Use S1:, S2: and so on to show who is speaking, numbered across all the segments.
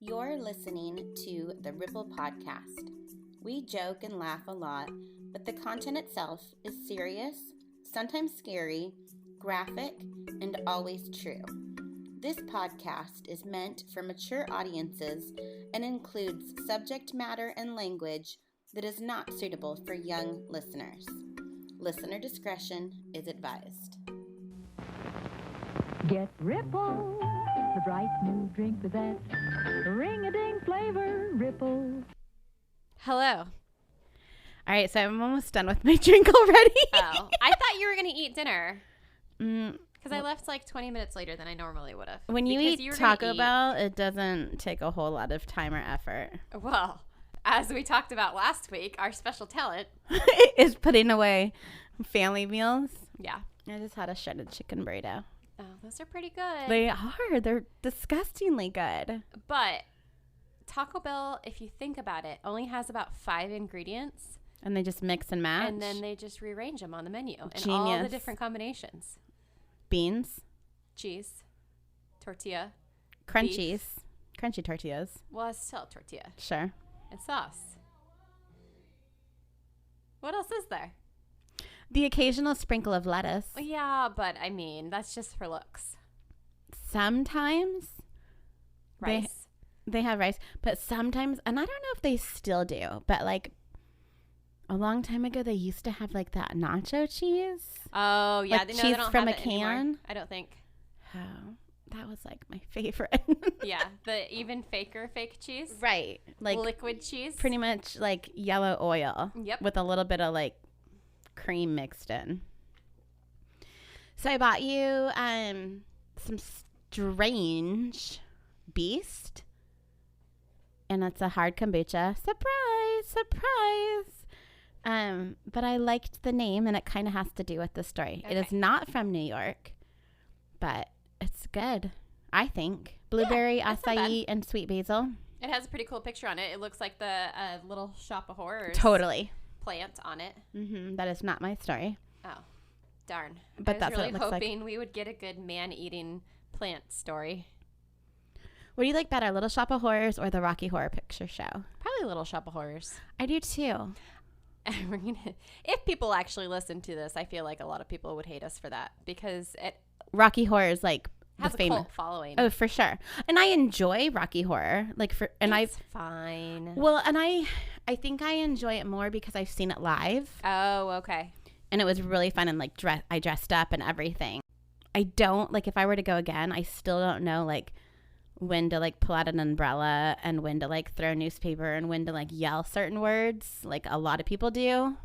S1: You're listening to the Ripple Podcast. We joke and laugh a lot, but the content itself is serious, sometimes scary, graphic, and always true. This podcast is meant for mature audiences and includes subject matter and language that is not suitable for young listeners. Listener discretion is advised.
S2: Get Ripple, the bright new drink with that ring-a-ding flavor. Ripple.
S3: Hello.
S1: All right, so I'm almost done with my drink already.
S3: Oh, I thought you were going to eat dinner. Because I left like 20 minutes later than I normally would have.
S1: When you eat Taco Bell, it doesn't take a whole lot of time or effort.
S3: Well, as we talked about last week, our special talent
S1: is putting away family meals.
S3: Yeah.
S1: I just had a shredded chicken burrito.
S3: Oh, those are pretty good.
S1: They are. They're disgustingly good.
S3: But Taco Bell, if you think about it, only has about 5 ingredients.
S1: And they just mix and match.
S3: And then they just rearrange them on the menu.
S1: Genius.
S3: And all the different combinations.
S1: Beans.
S3: Cheese. Tortilla.
S1: Crunchies.
S3: Beef.
S1: Crunchy tortillas.
S3: Well, it's still tortilla.
S1: Sure.
S3: And sauce. What else is there?
S1: The occasional sprinkle of lettuce.
S3: Yeah, but I mean, that's just for looks.
S1: Sometimes.
S3: Rice.
S1: They have rice. But sometimes, and I don't know if they still do, but like a long time ago, they used to have like that nacho cheese.
S3: Oh, yeah.
S1: Like
S3: no,
S1: cheese
S3: they don't
S1: from
S3: have
S1: a
S3: it anymore,
S1: can?
S3: I don't think.
S1: Oh, that was like my favorite.
S3: Yeah, the even faker fake cheese.
S1: Right. Like
S3: liquid cheese.
S1: pretty much like yellow oil.
S3: Yep.
S1: With a little bit of like cream mixed in. So I bought you some Strainge Beast. And it's a hard kombucha. Surprise. But I liked the name, and it kind of has to do with the story. Okay. It is not from New York, but it's good, I think. Blueberry, acai, and sweet basil.
S3: It has a pretty cool picture on it. It looks like the little Shop of Horrors.
S1: Totally.
S3: Plant on it.
S1: Mm-hmm. That is not my story.
S3: Oh, darn.
S1: But that's
S3: really
S1: what it looks like.
S3: hoping we would get a good man-eating plant story.
S1: What do you like better, Little Shop of Horrors or the Rocky Horror Picture Show?
S3: Probably Little Shop of Horrors.
S1: I do too.
S3: If people actually listen to this, I feel like a lot of people would hate us for that because it
S1: Rocky Horror is like
S3: has
S1: the
S3: a
S1: famous
S3: cult following.
S1: Oh, for sure. And I enjoy Rocky Horror,
S3: It's fine.
S1: Well, and I think I enjoy it more because I've seen it live.
S3: Oh, okay.
S1: And it was really fun, and like I dressed up and everything. I don't like if I were to go again, I still don't know like when to like pull out an umbrella and when to like throw newspaper and when to like yell certain words like a lot of people do.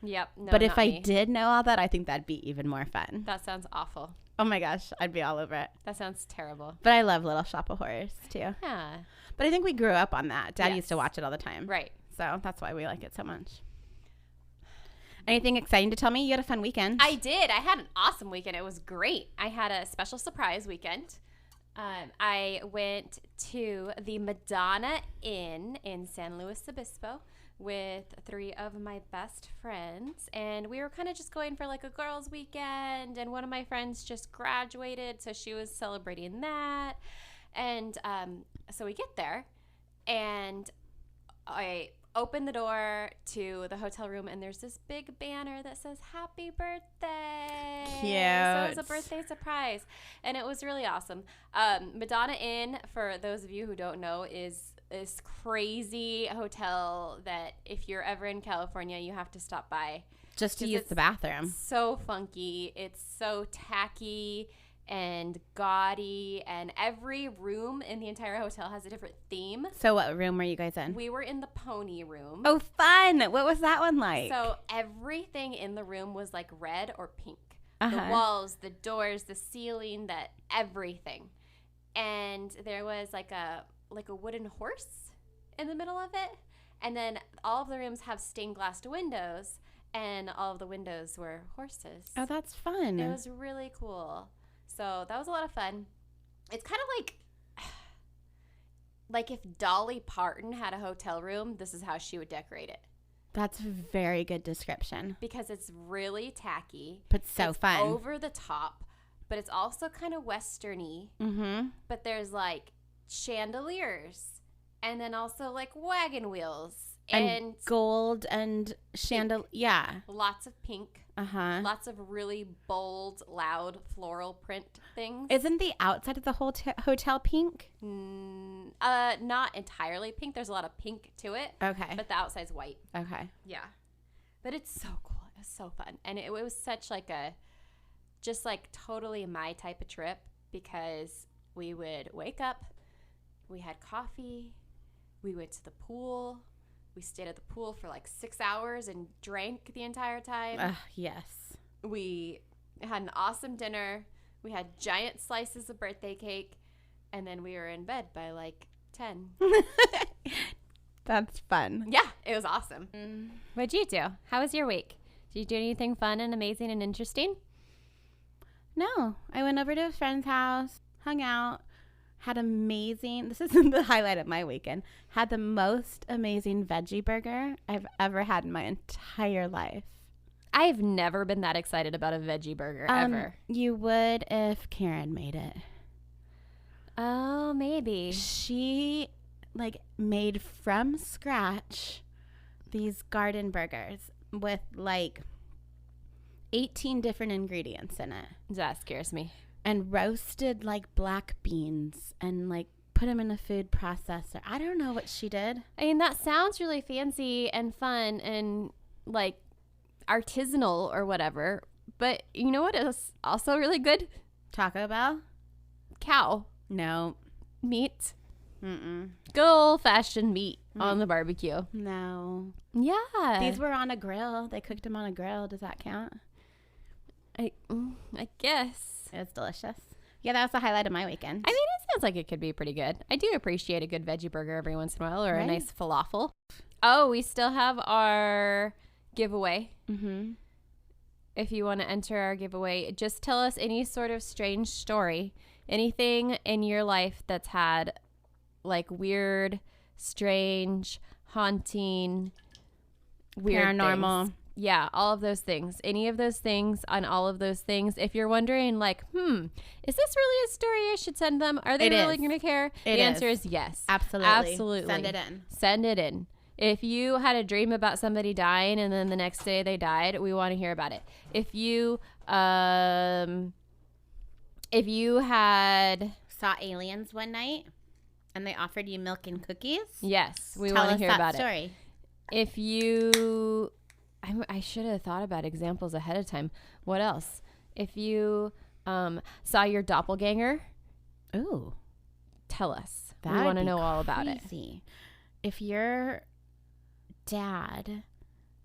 S3: Yep. No,
S1: but if I
S3: me.
S1: did know all that, I think that'd be even more fun.
S3: That sounds awful.
S1: Oh my gosh, I'd be all over it.
S3: That sounds terrible.
S1: But I love Little Shop of Horrors too.
S3: Yeah.
S1: But I think we grew up on that. Dad
S3: Yes.
S1: used to watch it all the time.
S3: Right.
S1: So that's why we like it so much. Anything exciting to tell me? You had a fun weekend.
S3: I did. I had an awesome weekend. It was great. I had a special surprise weekend. I went to the Madonna Inn in San Luis Obispo with 3 of my best friends, and we were kind of just going for like a girls' weekend, and one of my friends just graduated, so she was celebrating that. And so we get there, and I open the door to the hotel room, and there's this big banner that says happy birthday.
S1: Cute.
S3: So it was a birthday surprise, and it was really awesome. Madonna Inn, for those of you who don't know, is this crazy hotel that if you're ever in California, you have to stop by.
S1: Just to use the bathroom.
S3: So funky. It's so tacky and gaudy, and every room in the entire hotel has a different theme.
S1: So what room were you guys in?
S3: We were in the pony room.
S1: Oh, fun. What was that one like?
S3: So everything in the room was like red or pink.
S1: Uh-huh.
S3: The walls, the doors, the ceiling, everything. And there was like a wooden horse in the middle of it. And then all of the rooms have stained glass windows, and all of the windows were horses.
S1: Oh, that's fun.
S3: It was really cool. So that was a lot of fun. It's kind of like if Dolly Parton had a hotel room, this is how she would decorate it.
S1: That's a very good description.
S3: Because it's really tacky.
S1: But so
S3: it's
S1: fun.
S3: Over the top, but it's also kind of Western-y.
S1: Mm-hmm.
S3: But there's like chandeliers and then also like wagon wheels
S1: and gold and chandelier. Yeah.
S3: Lots of pink.
S1: Uh-huh.
S3: Lots of really bold, loud floral print things.
S1: Isn't the outside of the hotel pink?
S3: Not entirely pink. There's a lot of pink to it.
S1: Okay.
S3: But the outside's white.
S1: Okay.
S3: Yeah. But it's so cool. It was so fun. And it was such like just like totally my type of trip, because we would wake up, we had coffee, we went to the pool, we stayed at the pool for like 6 hours and drank the entire time.
S1: Yes.
S3: We had an awesome dinner. We had giant slices of birthday cake, and then we were in bed by like 10.
S1: That's fun.
S3: Yeah, it was awesome. What'd you do? How was your week? Did you do anything fun and amazing and interesting?
S1: No, I went over to a friend's house, hung out, had amazing, this is the highlight of my weekend, had the most amazing veggie burger I've ever had in my entire life.
S3: I've never been that excited about a veggie burger, ever.
S1: You would if Karen made it.
S3: Oh, maybe.
S1: She, like, made from scratch these garden burgers with, like, 18 different ingredients in it.
S3: That scares me.
S1: And roasted like black beans and like put them in a food processor. I don't know what she did.
S3: I mean, that sounds really fancy and fun and like artisanal or whatever. But you know what is also really good?
S1: Taco Bell?
S3: Cow.
S1: No.
S3: Meat.
S1: Mm-mm.
S3: Good old fashioned meat on the barbecue.
S1: No.
S3: Yeah.
S1: These were on a grill. They cooked them on a grill. Does that count?
S3: I guess.
S1: It was delicious. Yeah, that was the highlight of my weekend.
S3: I mean, it sounds like it could be pretty good. I do appreciate a good veggie burger every once in a while, or
S1: Right.
S3: a nice falafel. Oh, we still have our giveaway.
S1: Mm-hmm.
S3: If you want to enter our giveaway, just tell us any sort of strange story, anything in your life that's had like weird, strange, haunting, weird
S1: Paranormal.
S3: things. Yeah, all of those things. Any of those things on all of those things. If you're wondering, like, is this really a story I should send them? Are they really going to care? The answer is yes.
S1: Absolutely.
S3: Absolutely.
S1: Send it in.
S3: Send it in. If you had a dream about somebody dying and then the next day they died, we want to hear about it. If you had
S1: saw aliens one night and they offered you milk and cookies,
S3: yes, we want to hear about
S1: story.
S3: It. If you I should have thought about examples ahead of time. What else? If you saw your doppelganger,
S1: ooh,
S3: tell us. We
S1: That'd
S3: want to
S1: be
S3: know all about it.
S1: crazy. If your dad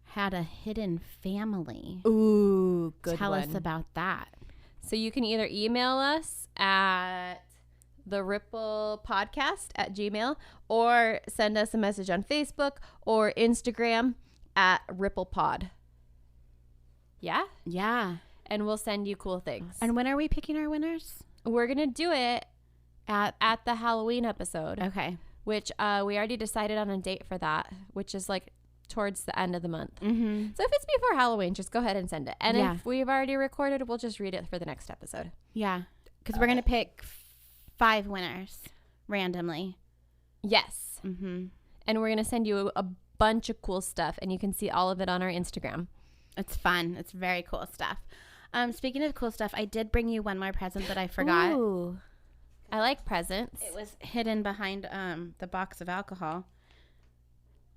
S1: had a hidden family,
S3: Ooh, good
S1: tell
S3: one.
S1: us about that.
S3: So you can either email us at theripplepodcast@gmail.com or send us a message on Facebook or Instagram at ripplepod. Yeah?
S1: Yeah.
S3: And we'll send you cool things.
S1: And when are we picking our winners?
S3: We're going to do it at the Halloween episode,
S1: Okay.
S3: which we already decided on a date for that, which is like towards the end of the month.
S1: Mm-hmm.
S3: So if it's before Halloween, just go ahead and send it. And
S1: Yeah.
S3: if we've already recorded, we'll just read it for the next episode.
S1: Yeah. Because we're going to pick 5 winners randomly.
S3: Yes.
S1: Mm-hmm.
S3: And we're going to send you a bunch of cool stuff, and you can see all of it on our Instagram.
S1: It's fun. It's very cool stuff. Speaking of cool stuff, I did bring you one more present that I forgot.
S3: Ooh. I like presents.
S1: It was hidden behind the box of alcohol.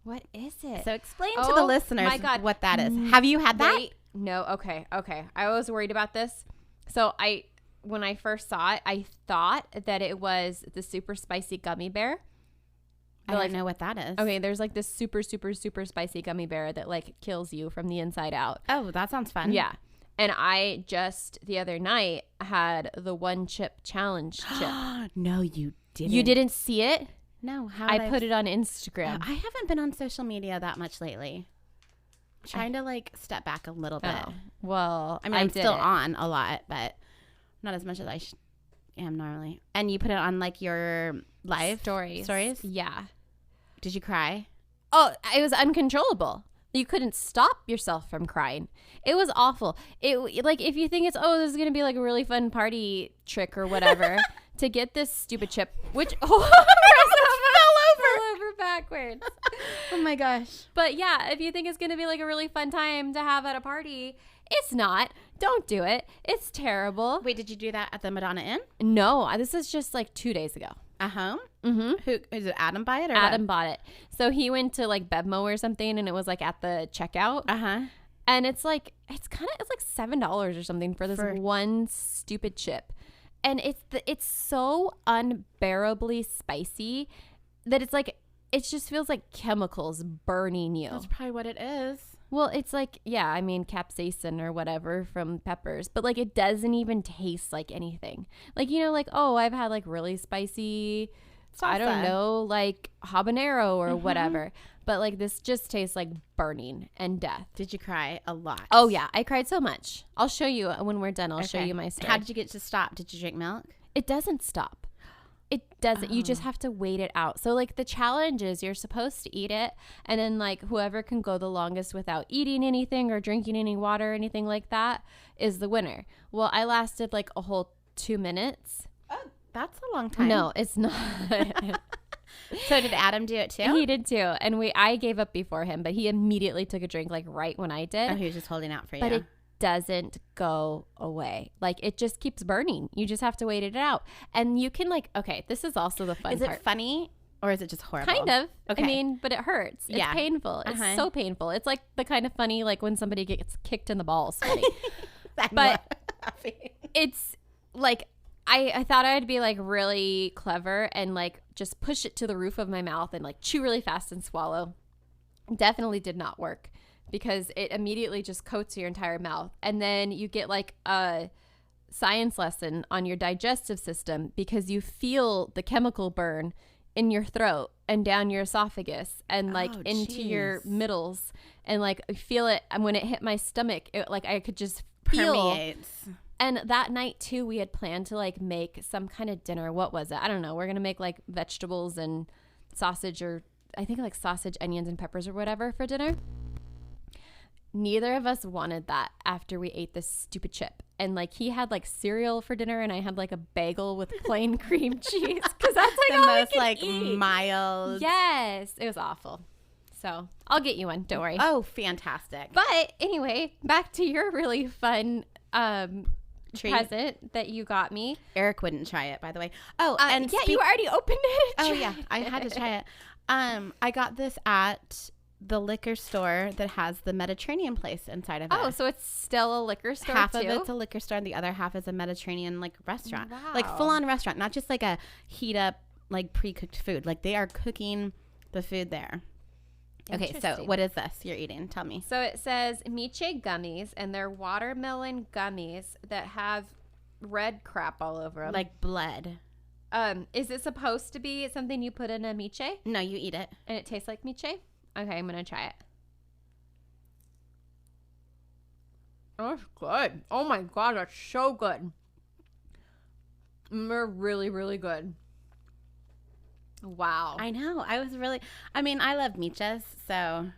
S3: What is it?
S1: So explain to the listeners what that is. Have you had that?
S3: Wait. No. Okay. I was worried about this. So when I first saw it, I thought that it was the super spicy gummy bear.
S1: I don't know what that is.
S3: Okay, there's like this super, super, super spicy gummy bear that like kills you from the inside out.
S1: Oh, that sounds fun.
S3: Yeah. And I just the other night had the 1 chip challenge chip.
S1: No, you didn't.
S3: You didn't see it?
S1: No. How
S3: I put it on Instagram.
S1: I haven't been on social media that much lately. I'm trying to like step back a little bit.
S3: Oh, well,
S1: I mean, I'm still on a lot, but not as much as I am normally. And you put it on like your live
S3: stories. Yeah.
S1: Did you cry?
S3: Oh, it was uncontrollable. You couldn't stop yourself from crying. It was awful. It like if you think it's this is gonna be like a really fun party trick or whatever, to get this stupid chip, which fell over.
S1: Oh my gosh.
S3: But yeah, if you think it's going to be like a really fun time to have at a party, it's not. Don't do it. It's terrible.
S1: Wait, did you do that at the Madonna Inn?
S3: No, this is just like 2 days ago.
S1: Uh-huh.
S3: Mm-hmm.
S1: Who is it? Adam buy it or
S3: Adam bought it. So he went to like Bevmo or something, and it was like at the checkout.
S1: Uh-huh.
S3: And it's like $7 or something for this one stupid chip. And it's so unbearably spicy that it's like, it just feels like chemicals burning you.
S1: That's probably what it is.
S3: Well, it's like, yeah, I mean, capsaicin or whatever from peppers, but like it doesn't even taste like anything. Like, you know, like, oh, I've had like really spicy,
S1: Salsa.
S3: I don't know, like habanero or whatever. But like this just tastes like burning and death.
S1: Did you cry a lot?
S3: Oh, yeah. I cried so much. I'll show you when we're done. I'll show you my story.
S1: How did you get to stop? Did you drink milk?
S3: It doesn't stop. It doesn't. You just have to wait it out. So like the challenge is you're supposed to eat it, and then like whoever can go the longest without eating anything or drinking any water or anything like that is the winner. Well, I lasted like a whole 2 minutes.
S1: Oh, that's a long time.
S3: No, it's not.
S1: So did Adam do it too?
S3: He did too. And I gave up before him, but he immediately took a drink like right when I did.
S1: Oh, he was just holding out for you.
S3: But it doesn't go away. Like it just keeps burning. You just have to wait it out. And you can like, okay, this is also the fun part.
S1: Is it funny or is it just horrible?
S3: Kind of.
S1: Okay.
S3: I mean, but it hurts. It's painful. It's so painful. It's like the kind of funny like when somebody gets kicked in the balls funny. But it's like I thought I'd be like really clever and like just push it to the roof of my mouth and like chew really fast and swallow. Definitely did not work because it immediately just coats your entire mouth. And then you get like a science lesson on your digestive system because you feel the chemical burn in your throat and down your esophagus and like into your middles and like I feel it. And when it hit my stomach, it like I could just feel.
S1: Permeates.
S3: And that night too, we had planned to like make some kind of dinner. What was it? I don't know. We're going to make like vegetables and sausage or I think like sausage, onions and peppers or whatever for dinner. Neither of us wanted that after we ate this stupid chip. And like he had like cereal for dinner and I had like a bagel with plain cream cheese because that's like
S1: the
S3: all
S1: most like
S3: eat.
S1: mild.
S3: Yes, it was awful. So I'll get you one. Don't worry.
S1: Oh, fantastic.
S3: But anyway, back to your really fun present that you got me.
S1: Eric wouldn't try it, by the way. Oh, and
S3: yeah, you already opened it.
S1: Oh yeah, I had to try it. I got this at the liquor store that has the Mediterranean place inside of it.
S3: Oh, so it's still a liquor store
S1: half
S3: too?
S1: of it's a liquor store and the other half is a Mediterranean like restaurant.
S3: Wow.
S1: Like full on restaurant, not just like a heat up like pre-cooked food. Like they are cooking the food there. Okay, so what is this you're eating? Tell me.
S3: So it says Miche gummies, and they're watermelon gummies that have red crap all over them.
S1: Like blood.
S3: Is it supposed to be something you put in a Miche?
S1: No, you eat it.
S3: And it tastes like Miche? Okay, I'm going to try it. Oh, it's good. Oh my God, that's so good. They're really, really good. Wow.
S1: I know. I love miches, so.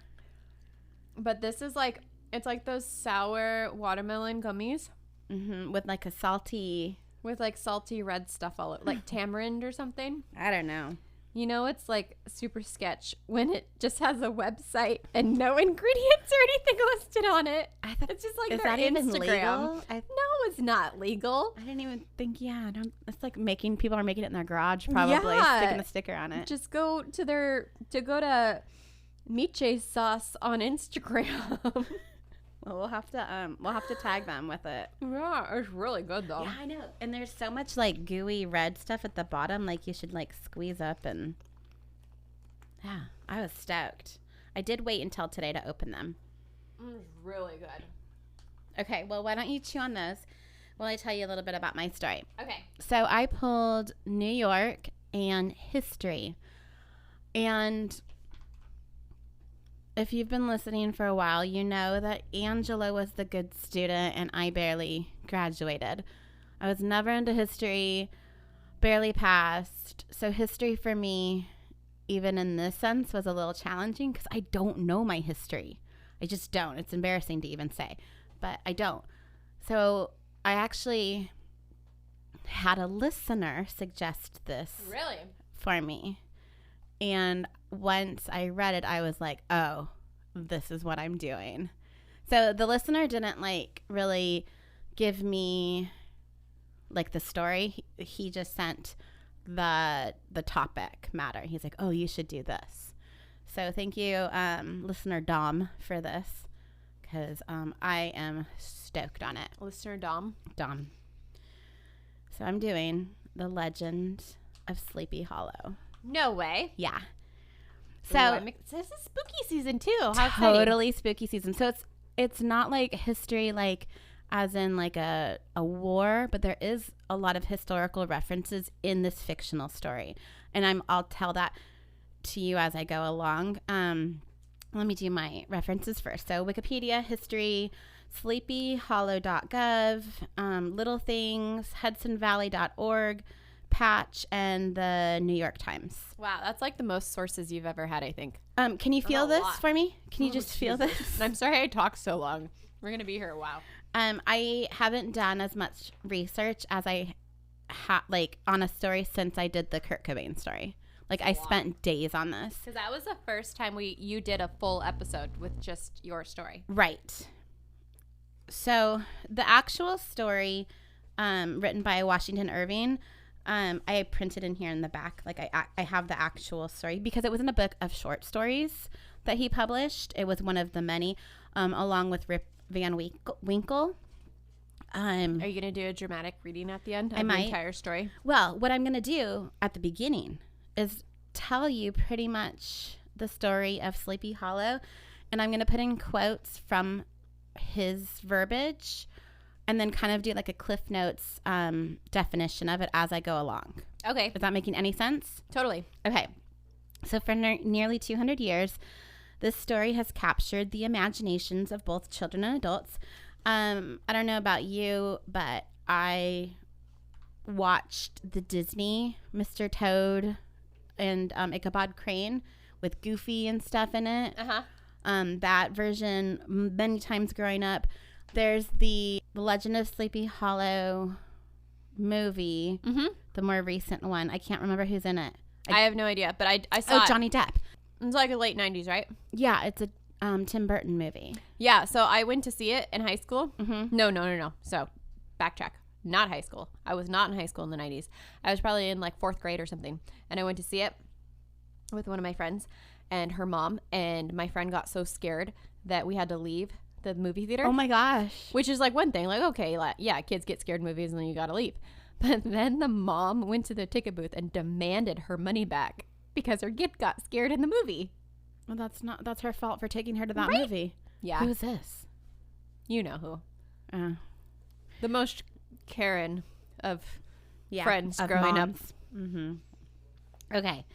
S3: But this is like, it's like those sour watermelon gummies.
S1: Mm-hmm, with like a salty.
S3: With like salty red stuff all over, like tamarind or something.
S1: I don't know.
S3: You know, it's like super sketch when it just has a website and no ingredients or anything listed on it. I thought it's just like
S1: is
S3: their
S1: that even
S3: Instagram.
S1: legal?
S3: No, it's not legal.
S1: I didn't even think. Yeah, it's like people are making it in their garage, probably sticking a sticker on it.
S3: Just go to Miche Sauce on Instagram.
S1: Well, we'll have to tag them with it.
S3: Yeah, it's really good though.
S1: Yeah, I know. And there's so much like gooey red stuff at the bottom, like you should like squeeze up and. Yeah, I was stoked. I did wait until today to open them.
S3: It's really good.
S1: Okay, well, why don't you chew on those while I tell you a little bit about my story?
S3: Okay.
S1: So I pulled New York and history. And if you've been listening for a while, you know that Angela was the good student and I barely graduated. I was never into history, barely passed. So history for me, even in this sense, was a little challenging because I don't know my history. I just don't. It's embarrassing to even say, but I don't. So I actually had a listener suggest this
S3: Really?
S1: for me. And once I read it, I was like, oh, this is what I'm doing. So the listener didn't like really give me like the story. He just sent the topic matter. He's like, oh, you should do this. So thank you, listener Dom, for this, because I am stoked on it.
S3: Listener Dom.
S1: So I'm doing The Legend of Sleepy Hollow.
S3: No way.
S1: Yeah. So
S3: this is spooky season too. How
S1: totally spooky season. So it's not like history, like as in like a war, but there is a lot of historical references in this fictional story, and I'll tell that to you as I go along. Let me do my references first. So Wikipedia, history, sleepyhollow.gov, Little Things, hudsonvalley.org, Patch, and the New York Times.
S3: Wow, that's like the most sources you've ever had, I think.
S1: Can you feel this for me? Can you just feel this?
S3: I'm sorry I talked so long. We're going to be here a while.
S1: I haven't done as much research as I like on a story since I did the Kurt Cobain story. Like I spent days on this.
S3: Because that was the first time you did a full episode with just your story.
S1: Right. So the actual story written by Washington Irving, I printed in here in the back. Like I have the actual story because it was in a book of short stories that he published. It was one of the many, along with Rip Van Winkle.
S3: Are you going to do a dramatic reading at the end of the entire story?
S1: Well, what I'm going to do at the beginning is tell you pretty much the story of Sleepy Hollow, and I'm going to put in quotes from his verbiage and then kind of do like a Cliff Notes definition of it as I go along.
S3: Okay.
S1: Is that making any sense?
S3: Totally.
S1: Okay. So for nearly 200 years, this story has captured the imaginations of both children and adults. I don't know about you, but I watched the Disney Mr. Toad and Ichabod Crane with Goofy and stuff in it. That version many times growing up. There's the Legend of Sleepy Hollow movie, the more recent one. I can't remember who's in it.
S3: I have no idea, but I saw it.
S1: Johnny Depp.
S3: It's like the late 90s, right?
S1: Yeah, it's a Tim Burton movie.
S3: Yeah, so I went to see it in high school. No. So, backtrack. Not high school. I was not in high school in the 90s. I was probably in like 4th grade or something. And I went to see it with one of my friends and her mom. And my friend got so scared that we had to leave the movie theater.
S1: Oh my gosh.
S3: Which is like one thing. Like, okay, yeah, kids get scared in movies and then you got to leave. But then the mom went to the ticket booth and demanded her money back because her kid got scared in the movie.
S1: Well, that's her fault for taking her to that
S3: Right?
S1: movie.
S3: Yeah.
S1: Who's this?
S3: You know who. The most Karen of friends
S1: of
S3: growing
S1: moms. Okay.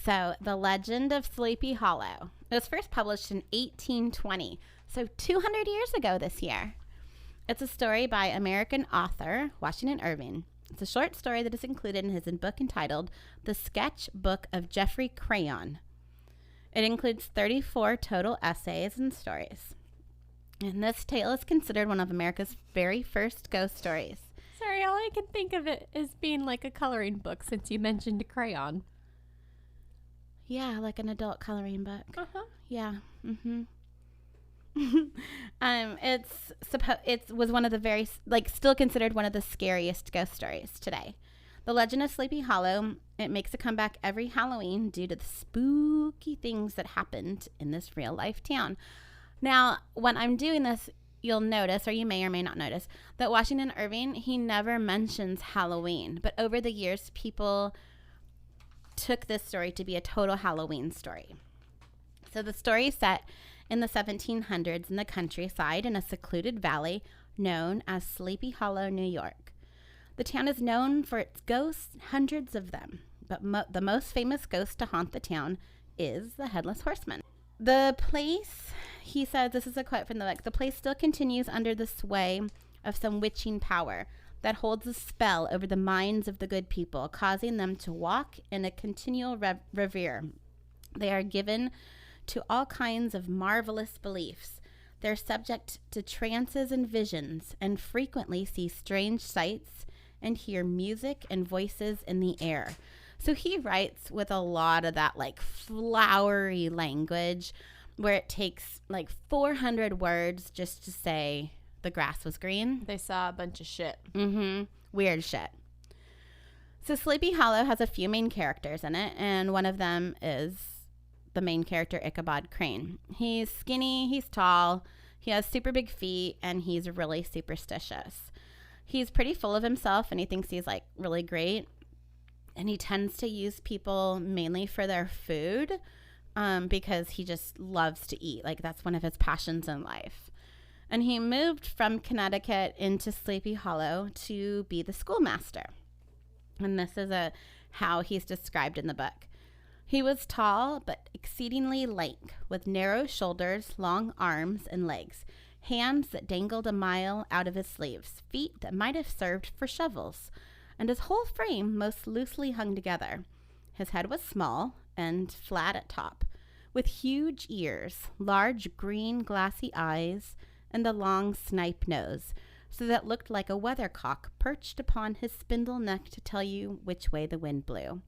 S1: So, The Legend of Sleepy Hollow. It was first published in 1820. So, 200 years ago this year. It's a story by American author Washington Irving. It's a short story that is included in his book entitled The Sketch Book of Geoffrey Crayon. It includes 34 total essays and stories. And this tale is considered one of America's very first ghost stories.
S3: Sorry, all I can think of it is being like a coloring book since you mentioned a crayon.
S1: Yeah, like an adult coloring book. Yeah. It was one of the very, like, still considered one of the scariest ghost stories today. The Legend of Sleepy Hollow, it makes a comeback every Halloween due to the spooky things that happened in this real life town. Now, when I'm doing this, you'll notice, or you may or may not notice, that Washington Irving, he never mentions Halloween. But over the years, people took this story to be a total Halloween story. So the story is set in the 1700s in the countryside in a secluded valley known as Sleepy Hollow, New York. The town is known for its ghosts, hundreds of them, but the most famous ghost to haunt the town is the Headless Horseman. The place, he says, this is a quote from the book, the place still continues under the sway of some witching power that holds a spell over the minds of the good people, causing them to walk in a continual revere. They are given to all kinds of marvelous beliefs. They're subject to trances and visions and frequently see strange sights and hear music and voices in the air. So he writes with a lot of that like flowery language where it takes like 400 words just to say the grass was green.
S3: They saw a bunch of shit.
S1: Weird shit. So Sleepy Hollow has a few main characters in it, and one of them is the main character, Ichabod Crane. He's skinny, he's tall, he has super big feet, and he's really superstitious. He's pretty full of himself, and he thinks he's like really great. And he tends to use people mainly for their food because he just loves to eat. Like that's one of his passions in life. And he moved from Connecticut into Sleepy Hollow to be the schoolmaster. And this is how he's described in the book. He was tall but exceedingly lank, with narrow shoulders, long arms and legs, hands that dangled a mile out of his sleeves, feet that might have served for shovels, and his whole frame most loosely hung together. His head was small and flat at top, with huge ears, large green glassy eyes, and a long snipe nose, so that looked like a weathercock perched upon his spindle neck to tell you which way the wind blew.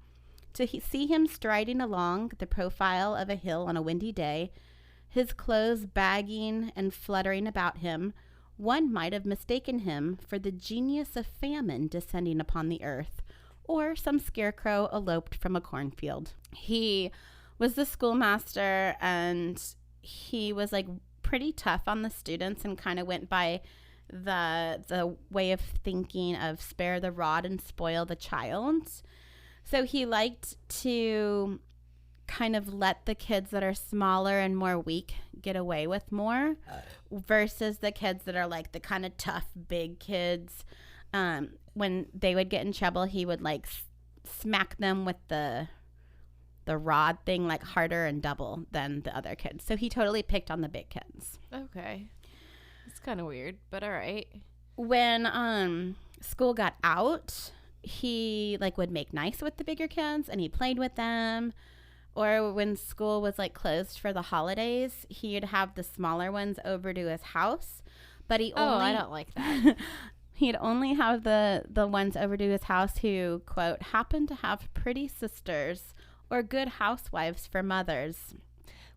S1: To see him striding along the profile of a hill on a windy day, his clothes bagging and fluttering about him, one might have mistaken him for the genius of famine descending upon the earth, or some scarecrow eloped from a cornfield. He was the schoolmaster, and he was like pretty tough on the students and kind of went by the way of thinking of spare the rod and spoil the child. So he liked to kind of let the kids that are smaller and more weak get away with more versus the kids that are like the kind of tough big kids. When they would get in trouble, he would like smack them with the rod thing like harder and double than the other kids. So he totally picked on the big kids.
S3: Okay. It's kind of weird, but all right.
S1: When school got out, he like would make nice with the bigger kids and he played with them. Or when school was like closed for the holidays, he'd have the smaller ones over to his house. But he only
S3: I don't like that.
S1: He'd only have the ones over to his house who, quote, happened to have pretty sisters or good housewives for mothers.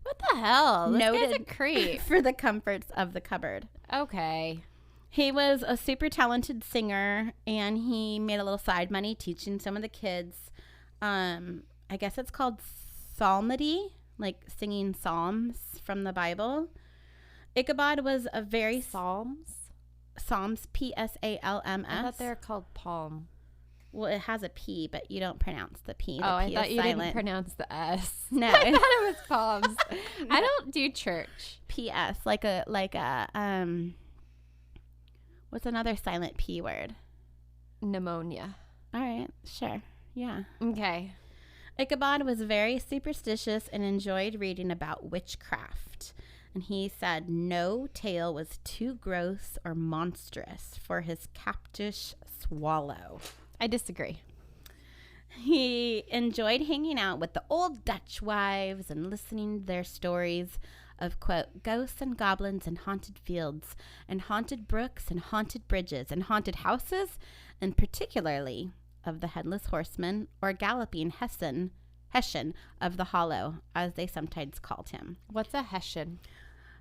S3: What the hell? This
S1: Noted
S3: guy's a creep.
S1: for the comforts of the cupboard.
S3: Okay.
S1: He was a super talented singer, and he made a little side money teaching some of the kids. I guess it's called psalmody, like singing psalms from the Bible. Ichabod was a very...
S3: Psalms,
S1: Psalms.
S3: I thought they were called palm.
S1: Well, it has a P, but you don't pronounce the P. The
S3: I
S1: P
S3: thought
S1: is
S3: you
S1: silent.
S3: didn't pronounce the S.
S1: No.
S3: I thought it was palms. I don't do church.
S1: PS, like a what's another silent P word?
S3: Pneumonia.
S1: All right, sure. Yeah.
S3: Okay.
S1: Ichabod was very superstitious and enjoyed reading about witchcraft. And he said no tale was too gross or monstrous for his captious swallow.
S3: I disagree.
S1: He enjoyed hanging out with the old Dutch wives and listening to their stories of, quote, ghosts and goblins and haunted fields and haunted brooks and haunted bridges and haunted houses, and particularly of the Headless Horseman or Galloping Hessian of the Hollow, as they sometimes called him.
S3: What's a Hessian?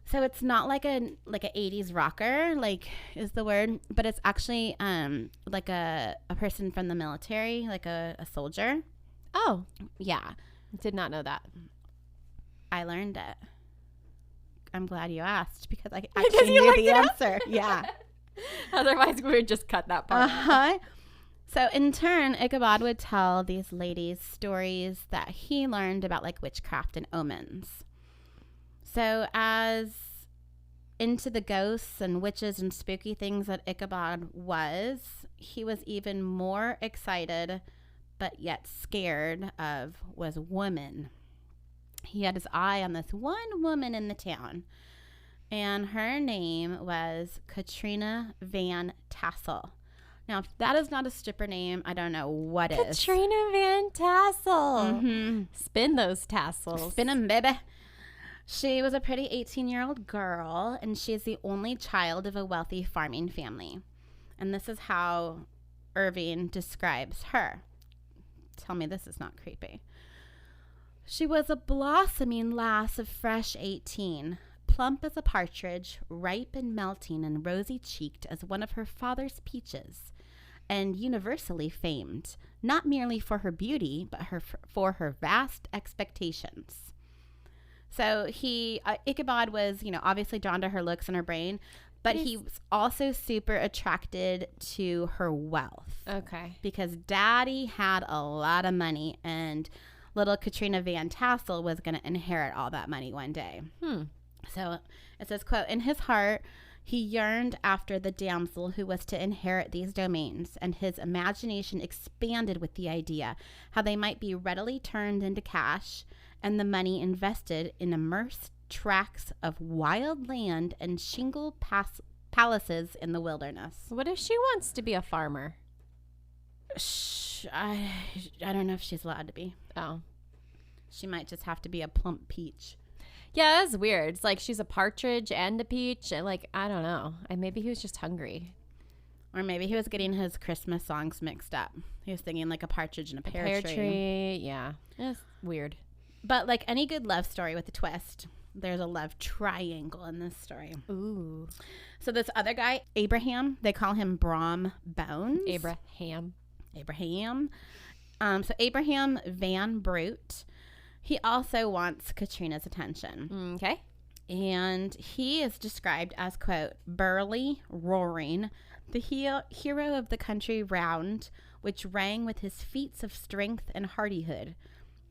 S1: So it's not like a 80s rocker, like is the word, but it's actually like a person from the military, like a soldier.
S3: Oh,
S1: Yeah.
S3: did not know that.
S1: I learned it. I'm glad you asked because I
S3: Because
S1: actually
S3: you
S1: knew
S3: looked
S1: the
S3: it up?
S1: answer. Yeah.
S3: Otherwise, we would just cut that part.
S1: Uh-huh. So in turn, Ichabod would tell these ladies stories that he learned about like witchcraft and omens. So as into the ghosts and witches and spooky things that Ichabod was, he was even more excited but yet scared of was women. He had his eye on this one woman in the town, and her name was Katrina Van Tassel. Now, if that is not a stripper name, I don't know what is.
S3: Katrina Van Tassel.
S1: Mm-hmm.
S3: Spin those tassels.
S1: Spin 'em, baby. She was a pretty 18-year-old girl, and she's the only child of a wealthy farming family. And this is how Irving describes her. Tell me this is not creepy. She was a blossoming lass of fresh 18, plump as a partridge, ripe and melting and rosy-cheeked as one of her father's peaches, and universally famed, not merely for her beauty, but for her vast expectations. So Ichabod was, obviously drawn to her looks and her brain, but he was also super attracted to her wealth.
S3: Okay.
S1: Because Daddy had a lot of money, and little Katrina Van Tassel was going to inherit all that money one day. So it says, quote, in his heart, he yearned after the damsel who was to inherit these domains, and his imagination expanded with the idea how they might be readily turned into cash and the money invested in immersed tracts of wild land and shingle palaces in the wilderness.
S3: What if she wants to be a farmer?
S1: I don't know if she's allowed to be.
S3: Oh.
S1: She might just have to be a plump peach.
S3: Yeah, that's weird. It's like she's a partridge and a peach. And I don't know. And maybe he was just hungry.
S1: Or maybe he was getting his Christmas songs mixed up. He was singing like a partridge and a pear tree.
S3: Yeah. It's weird.
S1: But like any good love story with a twist, there's a love triangle in this story.
S3: Ooh.
S1: So this other guy, Abraham, they call him Brom Bones.
S3: Abraham.
S1: So Abraham Van Brute, he also wants Katrina's attention.
S3: Okay.
S1: And he is described as, quote, burly, roaring, the hero of the country round, which rang with his feats of strength and hardihood.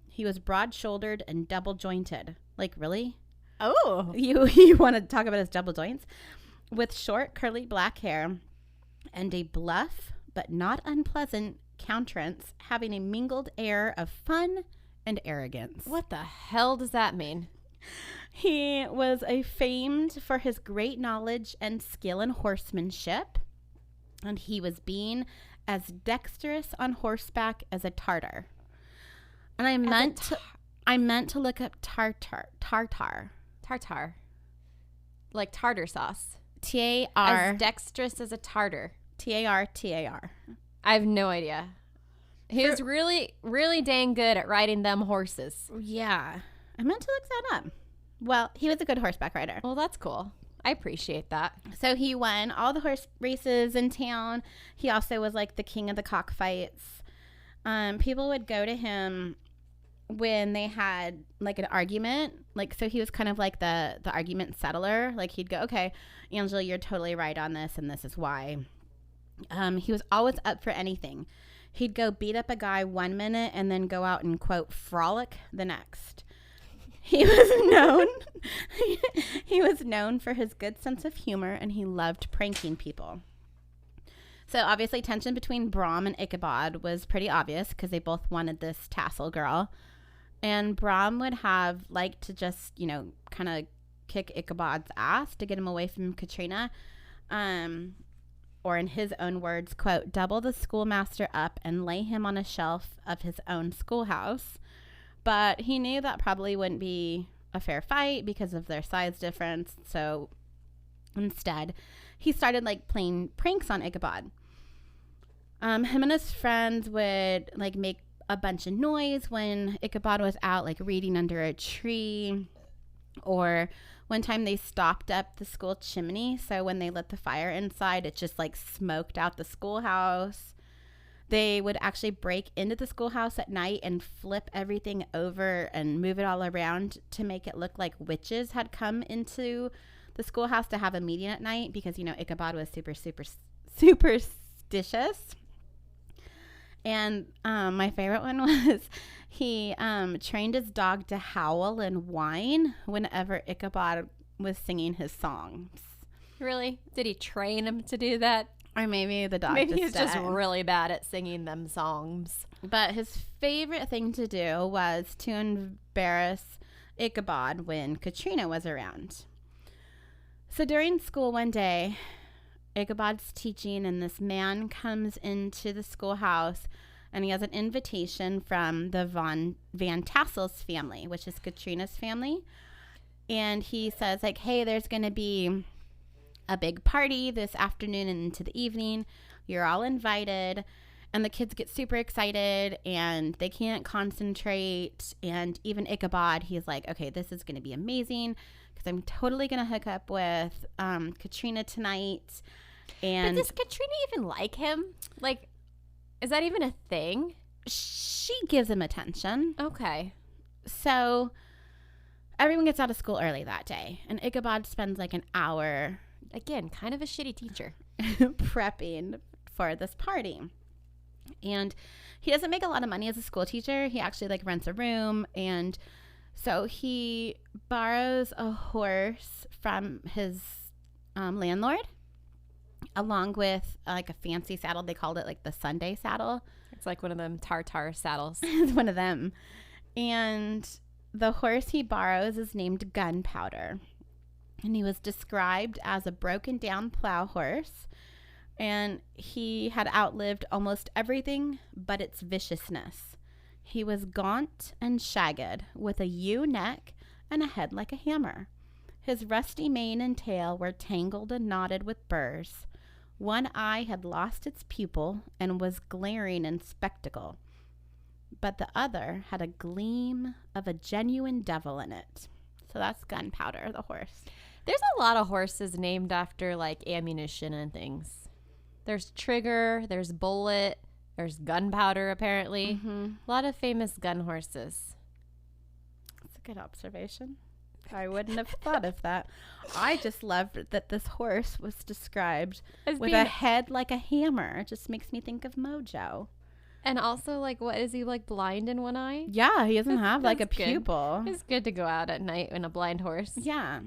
S1: He was broad-shouldered and double-jointed. Like, really?
S3: Oh.
S1: You want to talk about his double joints? With short, curly black hair and a bluff, but not unpleasant countenance, having a mingled air of fun and arrogance.
S3: What the hell does that mean?
S1: He was famed for his great knowledge and skill in horsemanship, and he was being as dexterous on horseback as a Tartar. And I meant to look up tartar.
S3: Like tartar sauce.
S1: T-A-R.
S3: As dexterous as a tartar.
S1: T-A-R.
S3: I have no idea. He was really, really dang good at riding them horses.
S1: Yeah. I meant to look that up. Well, he was a good horseback rider.
S3: Well, that's cool. I appreciate that.
S1: So he won all the horse races in town. He also was like the king of the cockfights. People would go to him when they had like an argument. Like, so he was kind of like the argument settler. Like he'd go, okay, Angela, you're totally right on this, and this is why. He was always up for anything. He'd go beat up a guy 1 minute and then go out and, quote, frolic the next. He was known for his good sense of humor, and he loved pranking people. So obviously tension between Brom and Ichabod was pretty obvious because they both wanted this tassel girl. And Brom would have liked to just, kind of kick Ichabod's ass to get him away from Katrina. Or in his own words, quote, double the schoolmaster up and lay him on a shelf of his own schoolhouse. But he knew that probably wouldn't be a fair fight because of their size difference. So instead, he started playing pranks on Ichabod. Him and his friends would make a bunch of noise when Ichabod was out reading under a tree. Or one time they stopped up the school chimney, so when they lit the fire inside, it just smoked out the schoolhouse. They would actually break into the schoolhouse at night and flip everything over and move it all around to make it look like witches had come into the schoolhouse to have a meeting at night because, Ichabod was super, super, superstitious. And my favorite one was he trained his dog to howl and whine whenever Ichabod was singing his songs.
S3: Really? Did he train him to do that?
S1: Or maybe the dog
S3: maybe he's just really bad at singing them songs.
S1: But his favorite thing to do was to embarrass Ichabod when Katrina was around. So during school one day, Ichabod's teaching, and this man comes into the schoolhouse, and he has an invitation from the Van Tassel's family, which is Katrina's family. And he says, hey, there's going to be a big party this afternoon and into the evening. You're all invited. And the kids get super excited and they can't concentrate. And even Ichabod, he's like, okay, this is going to be amazing because I'm totally going to hook up with Katrina tonight. And
S3: But does Katrina even like him? Like, is that even a thing?
S1: she gives him attention.
S3: Okay.
S1: So everyone gets out of school early that day. And Ichabod spends like an hour
S3: Again, kind of a shitty teacher.
S1: prepping for this party. And he doesn't make a lot of money as a school teacher. He actually like rents a room, and so he borrows a horse from his landlord, along with like a fancy saddle. They called it like the Sunday saddle.
S3: It's like one of them tartar saddles.
S1: It's one of them. And the horse he borrows is named Gunpowder. And he was described as a broken down plow horse. And he had outlived almost everything but its viciousness. He was gaunt and shagged, with a ewe neck and a head like a hammer. His rusty mane and tail were tangled and knotted with burrs. One eye had lost its pupil and was glaring in spectacle, but the other had a gleam of a genuine devil in it. So that's Gunpowder, the horse.
S3: There's a lot of horses named after like ammunition and things. There's Trigger, there's Bullet, there's Gunpowder apparently.
S1: Mm-hmm.
S3: A lot of famous gun horses.
S1: That's a good observation. I wouldn't have thought of that. I just loved that this horse was described
S3: As
S1: with
S3: being-
S1: a head like a hammer. It just makes me think of Mojo.
S3: And also, like, what is he, like, blind in one eye?
S1: Yeah, he doesn't have like a
S3: that's good.
S1: pupil.
S3: It's good to go out at night in a blind horse.
S1: Yeah.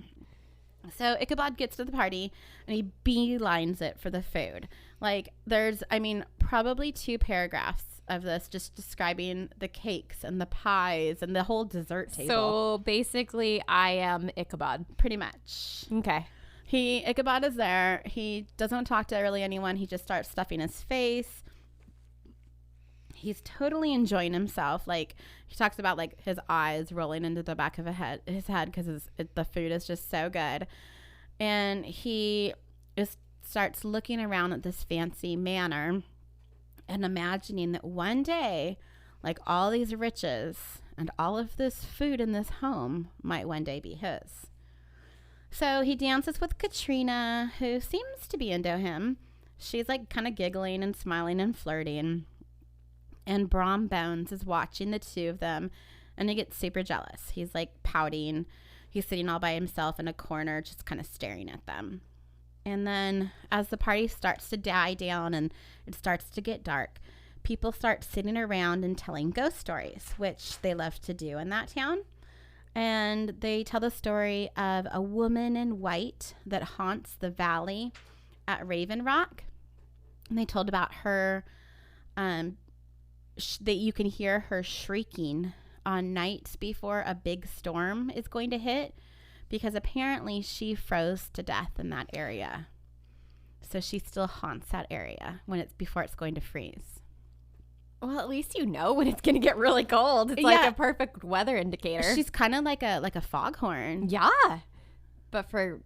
S1: So Ichabod gets to the party and he beelines it for the food. Like there's, I mean, probably 2 paragraphs of this just describing the cakes and the pies and the whole dessert table.
S3: So basically, I am Ichabod.
S1: Pretty much.
S3: Okay.
S1: Ichabod is there. He doesn't talk to really anyone. He just starts stuffing his face. He's totally enjoying himself. Like he talks about like his eyes rolling into the back of his head because the food is just so good. And he just starts looking around at this fancy manor and imagining that one day, like all these riches and all of this food in this home might one day be his. So he dances with Katrina, who seems to be into him. She's like kind of giggling and smiling and flirting. And Brom Bones is watching the 2 of them, and he gets super jealous. He's like pouting. He's sitting all by himself in a corner, just kind of staring at them. And then as the party starts to die down and it starts to get dark, people start sitting around and telling ghost stories, which they love to do in that town. And they tell the story of a woman in white that haunts the valley at Raven Rock. And they told about her, that you can hear her shrieking on nights before a big storm is going to hit, because apparently she froze to death in that area. So she still haunts that area before it's going to freeze.
S3: Well, at least you know when it's going to get really cold. It's like a perfect weather indicator.
S1: She's kind of like a foghorn.
S3: Yeah. But for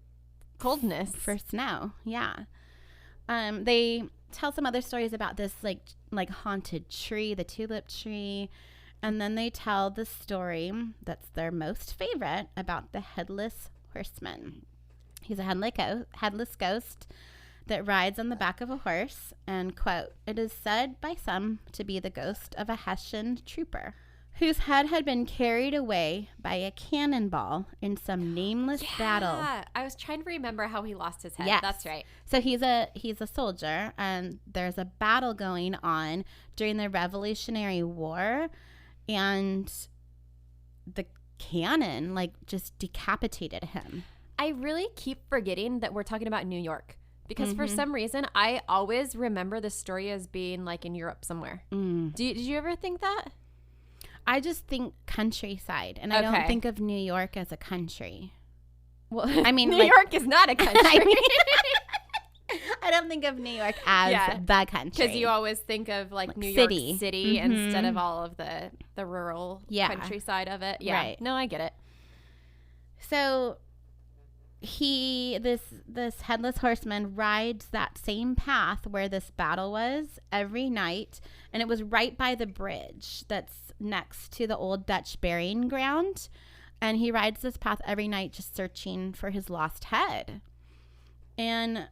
S3: coldness.
S1: For snow. Yeah. They tell some other stories about this like haunted tree, the tulip tree. And then they tell the story that's their most favorite about the Headless Horseman. He's a headless ghost that rides on the back of a horse, and, quote, "It is said by some to be the ghost of a Hessian trooper whose head had been carried away by a cannonball in some nameless battle."
S3: Yeah, I was trying to remember how he lost his head.
S1: Yes.
S3: That's right.
S1: So he's a soldier, and there's a battle going on during the Revolutionary War, and the cannon just decapitated him.
S3: I really keep forgetting that we're talking about New York, because for some reason I always remember the story as being like in Europe somewhere. Did you ever think that?
S1: I just think countryside, and I don't think of New York as a country.
S3: Well,
S1: I mean,
S3: New York is not a country.
S1: I don't think of New York as the country.
S3: Because you always think of like New
S1: city.
S3: York City instead of all of the rural countryside of it. Yeah.
S1: Right.
S3: No, I get it.
S1: So this headless horseman rides that same path where this battle was every night, and it was right by the bridge that's next to the old Dutch burying ground, and he rides this path every night just searching for his lost head. And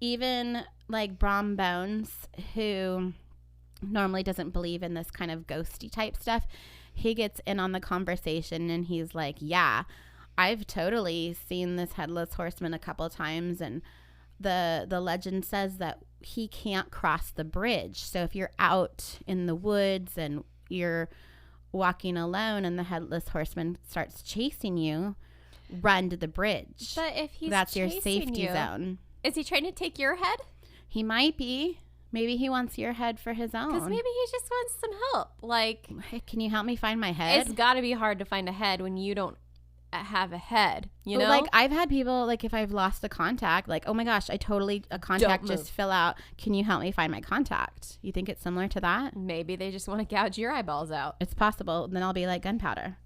S1: even like Brom Bones, who normally doesn't believe in this kind of ghosty type stuff, he gets in on the conversation, and he's like, yeah, I've totally seen this headless horseman a couple of times, and the legend says that he can't cross the bridge. So if you're out in the woods and you're walking alone and the headless horseman starts chasing you, run to the bridge.
S3: But if he's
S1: that's your safety zone.
S3: Is he trying to take your head?
S1: He might be. Maybe he wants your head for his own.
S3: Because maybe he just wants some help. Like,
S1: hey, can you help me find my head?
S3: It's got to be hard to find a head when you don't have a head, you know?
S1: Like, I've had people, like, if I've lost a contact, like, oh my gosh, a contact just fill out, can you help me find my contact? You think it's similar to that?
S3: Maybe they just want to gouge your eyeballs out.
S1: It's possible. Then I'll be like Gunpowder.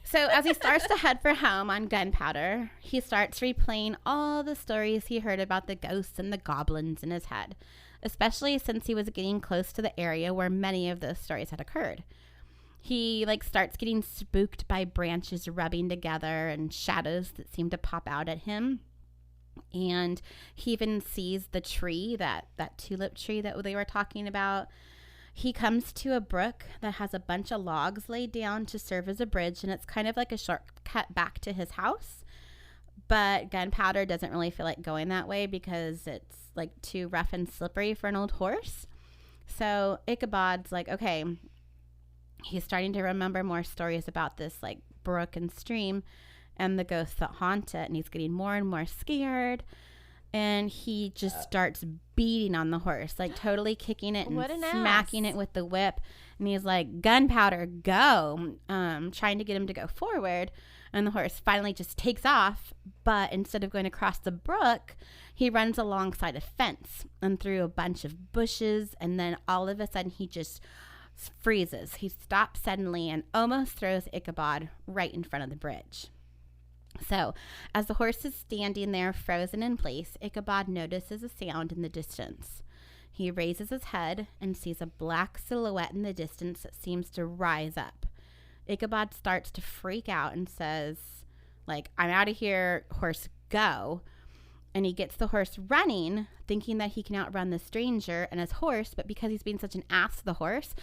S1: So as he starts to head for home on Gunpowder, he starts replaying all the stories he heard about the ghosts and the goblins in his head, especially since he was getting close to the area where many of those stories had occurred. He like starts getting spooked by branches rubbing together and shadows that seem to pop out at him. And he even sees the tree, that tulip tree that they were talking about. He comes to a brook that has a bunch of logs laid down to serve as a bridge, and it's kind of like a shortcut back to his house. But Gunpowder doesn't really feel like going that way because it's like too rough and slippery for an old horse. So Ichabod's like, okay, he's starting to remember more stories about this like brook and stream and the ghosts that haunt it, and he's getting more and more scared, and he just starts beating on the horse, like totally kicking it and smacking it with the whip, and he's like, Gunpowder, go, trying to get him to go forward. And the horse finally just takes off, but instead of going across the brook, he runs alongside a fence and through a bunch of bushes, and then all of a sudden he just freezes. He stops suddenly and almost throws Ichabod right in front of the bridge. So, as the horse is standing there frozen in place, Ichabod notices a sound in the distance. He raises his head and sees a black silhouette in the distance that seems to rise up. Ichabod starts to freak out and says, like, I'm out of here, horse, go. And he gets the horse running, thinking that he can outrun the stranger and his horse, but because he's being such an ass to the horse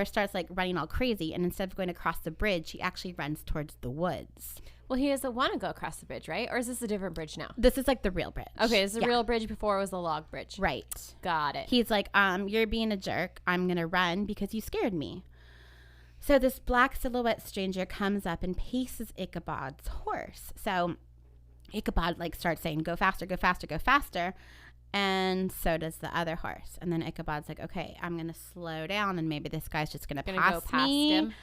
S1: starts like running all crazy, and instead of going across the bridge, he actually runs towards the woods.
S3: Well, he doesn't want to go across the bridge, right? Or is this a different bridge now?
S1: This is like the real bridge.
S3: Okay, this is the real bridge before it was the log bridge.
S1: Right.
S3: Got it.
S1: He's like, you're being a jerk. I'm going to run because you scared me. So this black silhouette stranger comes up and paces Ichabod's horse. So Ichabod like starts saying, go faster, go faster, go faster. And so does the other horse. And then Ichabod's like, okay, I'm going to slow down, and maybe this guy's just going to pass me. Him.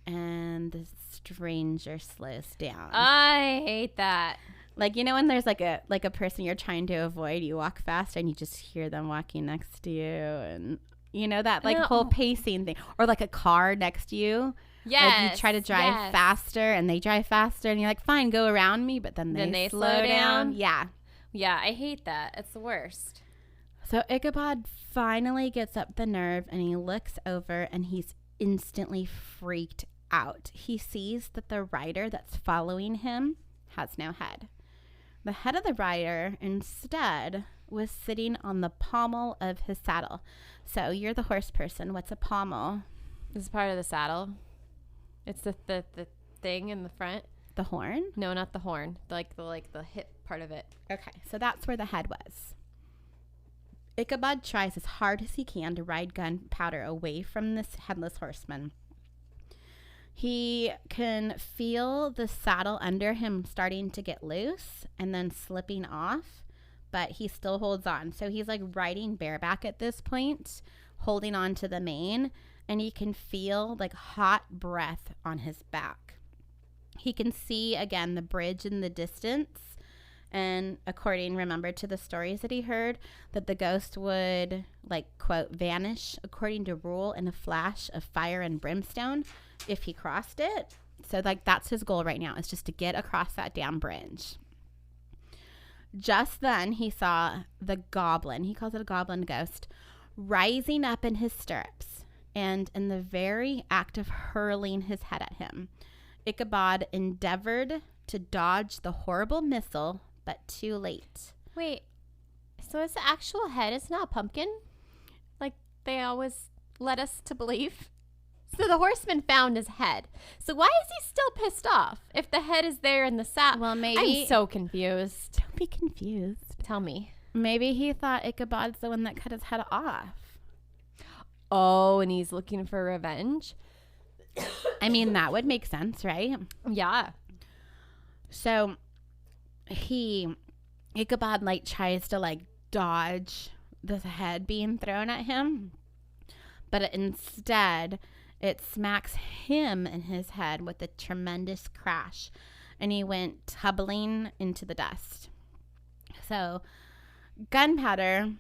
S1: And the stranger slows down.
S3: I hate that.
S1: Like, you know, when there's like a person you're trying to avoid, you walk faster and you just hear them walking next to you, and you know that like whole pacing thing, or like a car next to you.
S3: Yes.
S1: Like you try to drive faster and they drive faster, and you're like, fine, go around me, but then they slow down. Yeah.
S3: Yeah, I hate that. It's the worst.
S1: So Ichabod finally gets up the nerve, and he looks over, and he's instantly freaked out. He sees that the rider that's following him has no head. The head of the rider instead was sitting on the pommel of his saddle. So you're the horse person. What's a pommel?
S3: This is part of the saddle. It's the thing in the front.
S1: The horn?
S3: No, not the horn. The hip part of it.
S1: Okay, so that's where the head was. Ichabod tries as hard as he can to ride Gunpowder away from this headless horseman. He can feel the saddle under him starting to get loose and then slipping off, but he still holds on. So he's like riding bareback at this point, holding on to the mane, and he can feel like hot breath on his back. He can see again the bridge in the distance, and remember to the stories that he heard, that the ghost would like, quote, vanish according to rule in a flash of fire and brimstone if he crossed it. So like that's his goal right now, is just to get across that damn bridge. Just then he saw the goblin, he calls it a goblin ghost, rising up in his stirrups and in the very act of hurling his head at him. Ichabod endeavored to dodge the horrible missile, but too late.
S3: Wait, so his actual head is not a pumpkin? Like they always led us to believe? So the horseman found his head. So why is he still pissed off if the head is there in the saddle?
S1: Well, maybe...
S3: I'm so confused.
S1: Don't be confused.
S3: Tell me.
S1: Maybe he thought Ichabod's the one that cut his head off.
S3: Oh, and he's looking for revenge?
S1: I mean, that would make sense, right?
S3: Yeah.
S1: So Ichabod like tries to like dodge this head being thrown at him, but instead it smacks him in his head with a tremendous crash, and he went tumbling into the dust. So Gunpowder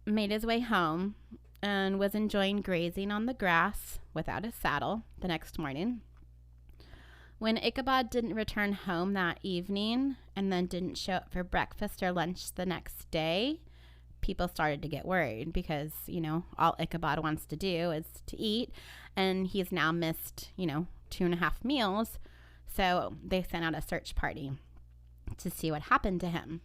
S1: made his way home and was enjoying grazing on the grass without a saddle the next morning. When Ichabod didn't return home that evening and then didn't show up for breakfast or lunch the next day, people started to get worried because, you know, all Ichabod wants to do is to eat, and he's now missed, 2.5 meals. So they sent out a search party to see what happened to him.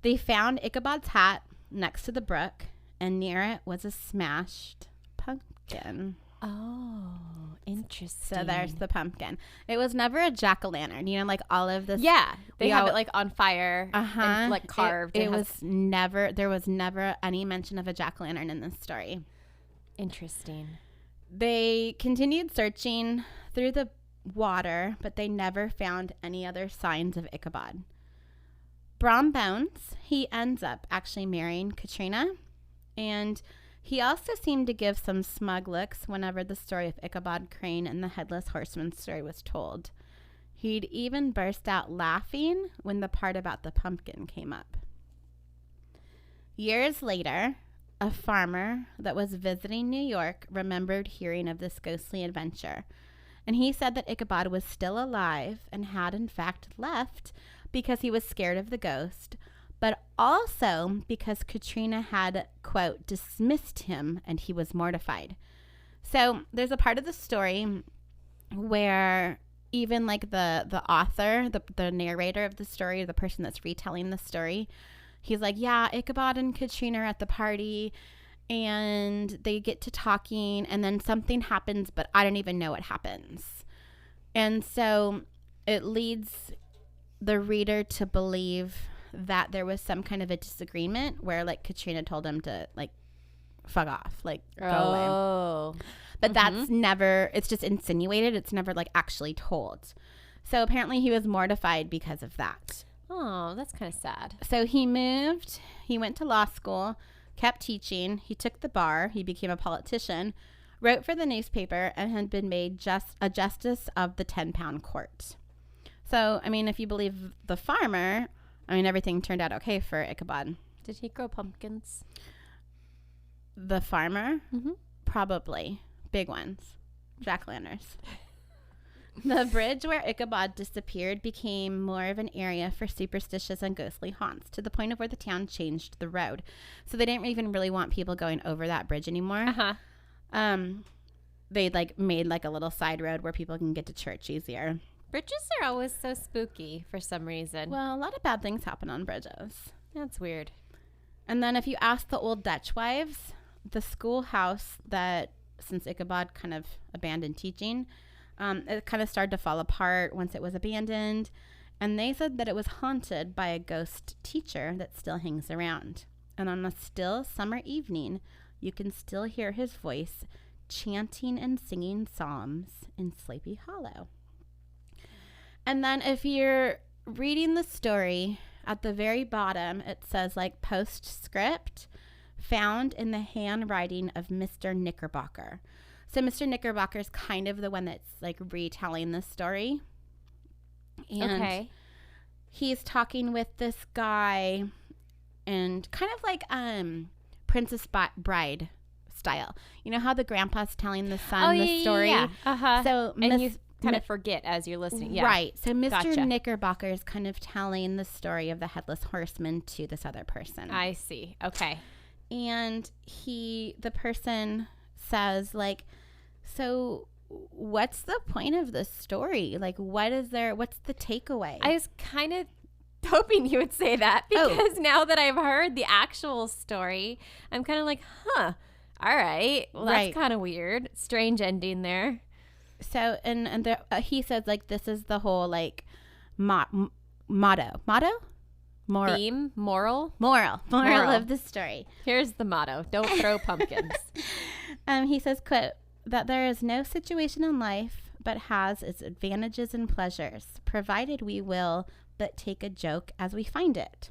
S1: They found Ichabod's hat next to the brook, and near it was a smashed pumpkin.
S3: Oh, interesting.
S1: So there's the pumpkin. It was never a jack-o'-lantern, like all of this.
S3: Yeah, they have it like on fire, and like carved.
S1: There was never any mention of a jack-o'-lantern in this story.
S3: Interesting.
S1: They continued searching through the water, but they never found any other signs of Ichabod. Brom Bones, he ends up actually marrying Katrina, and he also seemed to give some smug looks whenever the story of Ichabod Crane and the Headless Horseman story was told. He'd even burst out laughing when the part about the pumpkin came up. Years later, a farmer that was visiting New York remembered hearing of this ghostly adventure, and he said that Ichabod was still alive and had in fact left because he was scared of the ghost, but also because Katrina had, quote, dismissed him and he was mortified. So there's a part of the story where even like the author, the narrator of the story, the person that's retelling the story, he's like, yeah, Ichabod and Katrina are at the party and they get to talking and then something happens, but I don't even know what happens. And so it leads the reader to believe that there was some kind of a disagreement where like Katrina told him to like fuck off, like go away. But that's never, it's just insinuated. It's never like actually told. So apparently he was mortified because of that.
S3: Oh, that's kind of sad.
S1: So he moved, he went to law school, kept teaching, he took the bar, he became a politician, wrote for the newspaper, and had been made a justice of the 10-pound court. So, I mean, if you believe the farmer, everything turned out okay for Ichabod.
S3: Did he grow pumpkins?
S1: The farmer? Probably. Big ones. Jack-o'-lanterns. The bridge where Ichabod disappeared became more of an area for superstitious and ghostly haunts, to the point of where the town changed the road. So they didn't even really want people going over that bridge anymore. They like made like a little side road where people can get to church easier.
S3: Bridges are always so spooky for some reason.
S1: Well, a lot of bad things happen on bridges.
S3: That's weird.
S1: And then if you ask the old Dutch wives, the schoolhouse that, since Ichabod kind of abandoned teaching, it kind of started to fall apart once it was abandoned. And they said that it was haunted by a ghost teacher that still hangs around. And on a still summer evening, you can still hear his voice chanting and singing psalms in Sleepy Hollow. And then if you're reading the story, at the very bottom, it says like postscript, found in the handwriting of Mr. Knickerbocker. So Mr. Knickerbocker is kind of the one that's like retelling the story. And he's talking with this guy and kind of like Princess Bride style. You know how the grandpa's telling the son the story?
S3: Yeah.
S1: So
S3: kind of forget as you're listening. Yeah.
S1: Right. So Mr.
S3: Gotcha.
S1: Knickerbocker is kind of telling the story of the Headless Horseman to this other person.
S3: I see. Okay.
S1: And the person says, like, so what's the point of this story? Like, what's the takeaway?
S3: I was kind of hoping you would say that because now that I've heard the actual story, I'm kind of like, huh, all right. Well, that's kind of weird. Strange ending there.
S1: So, and he says, like, this is the whole, like, motto?
S3: Theme? Moral
S1: of the story.
S3: Here's the motto. Don't throw pumpkins.
S1: He says, quote, that there is no situation in life but has its advantages and pleasures, provided we will but take a joke as we find it.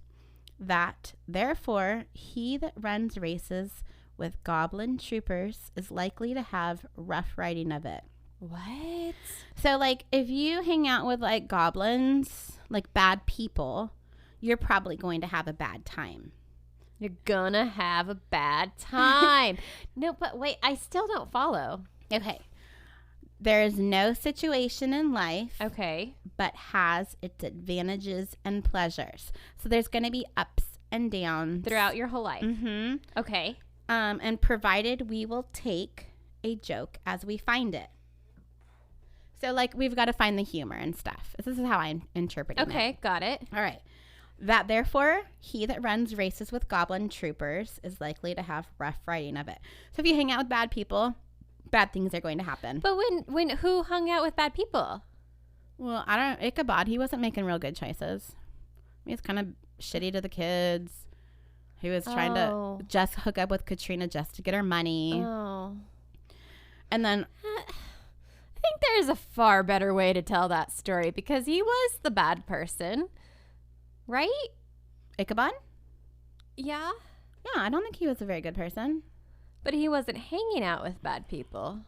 S1: That, therefore, he that runs races with goblin troopers is likely to have rough riding of it.
S3: What?
S1: So, like, if you hang out with, like, goblins, like, bad people, you're probably going to have a bad time.
S3: You're gonna have a bad time. No, but wait, I still don't follow.
S1: Okay. There is no situation in life but has its advantages and pleasures. So there's going to be ups and downs.
S3: Throughout your whole life.
S1: Mm-hmm.
S3: Okay.
S1: And provided we will take a joke as we find it. So, like, we've got to find the humor and stuff. This is how I'm interpreting it.
S3: Okay, got it.
S1: All right. That, therefore, he that runs races with goblin troopers is likely to have rough riding of it. So if you hang out with bad people, bad things are going to happen.
S3: But when who hung out with bad people?
S1: Well, Ichabod, he wasn't making real good choices. He was kind of shitty to the kids. He was trying to just hook up with Katrina just to get her money.
S3: Oh.
S1: And then
S3: I think there's a far better way to tell that story because he was the bad person. Right?
S1: Ichabod?
S3: Yeah.
S1: Yeah, I don't think he was a very good person.
S3: But he wasn't hanging out with bad people.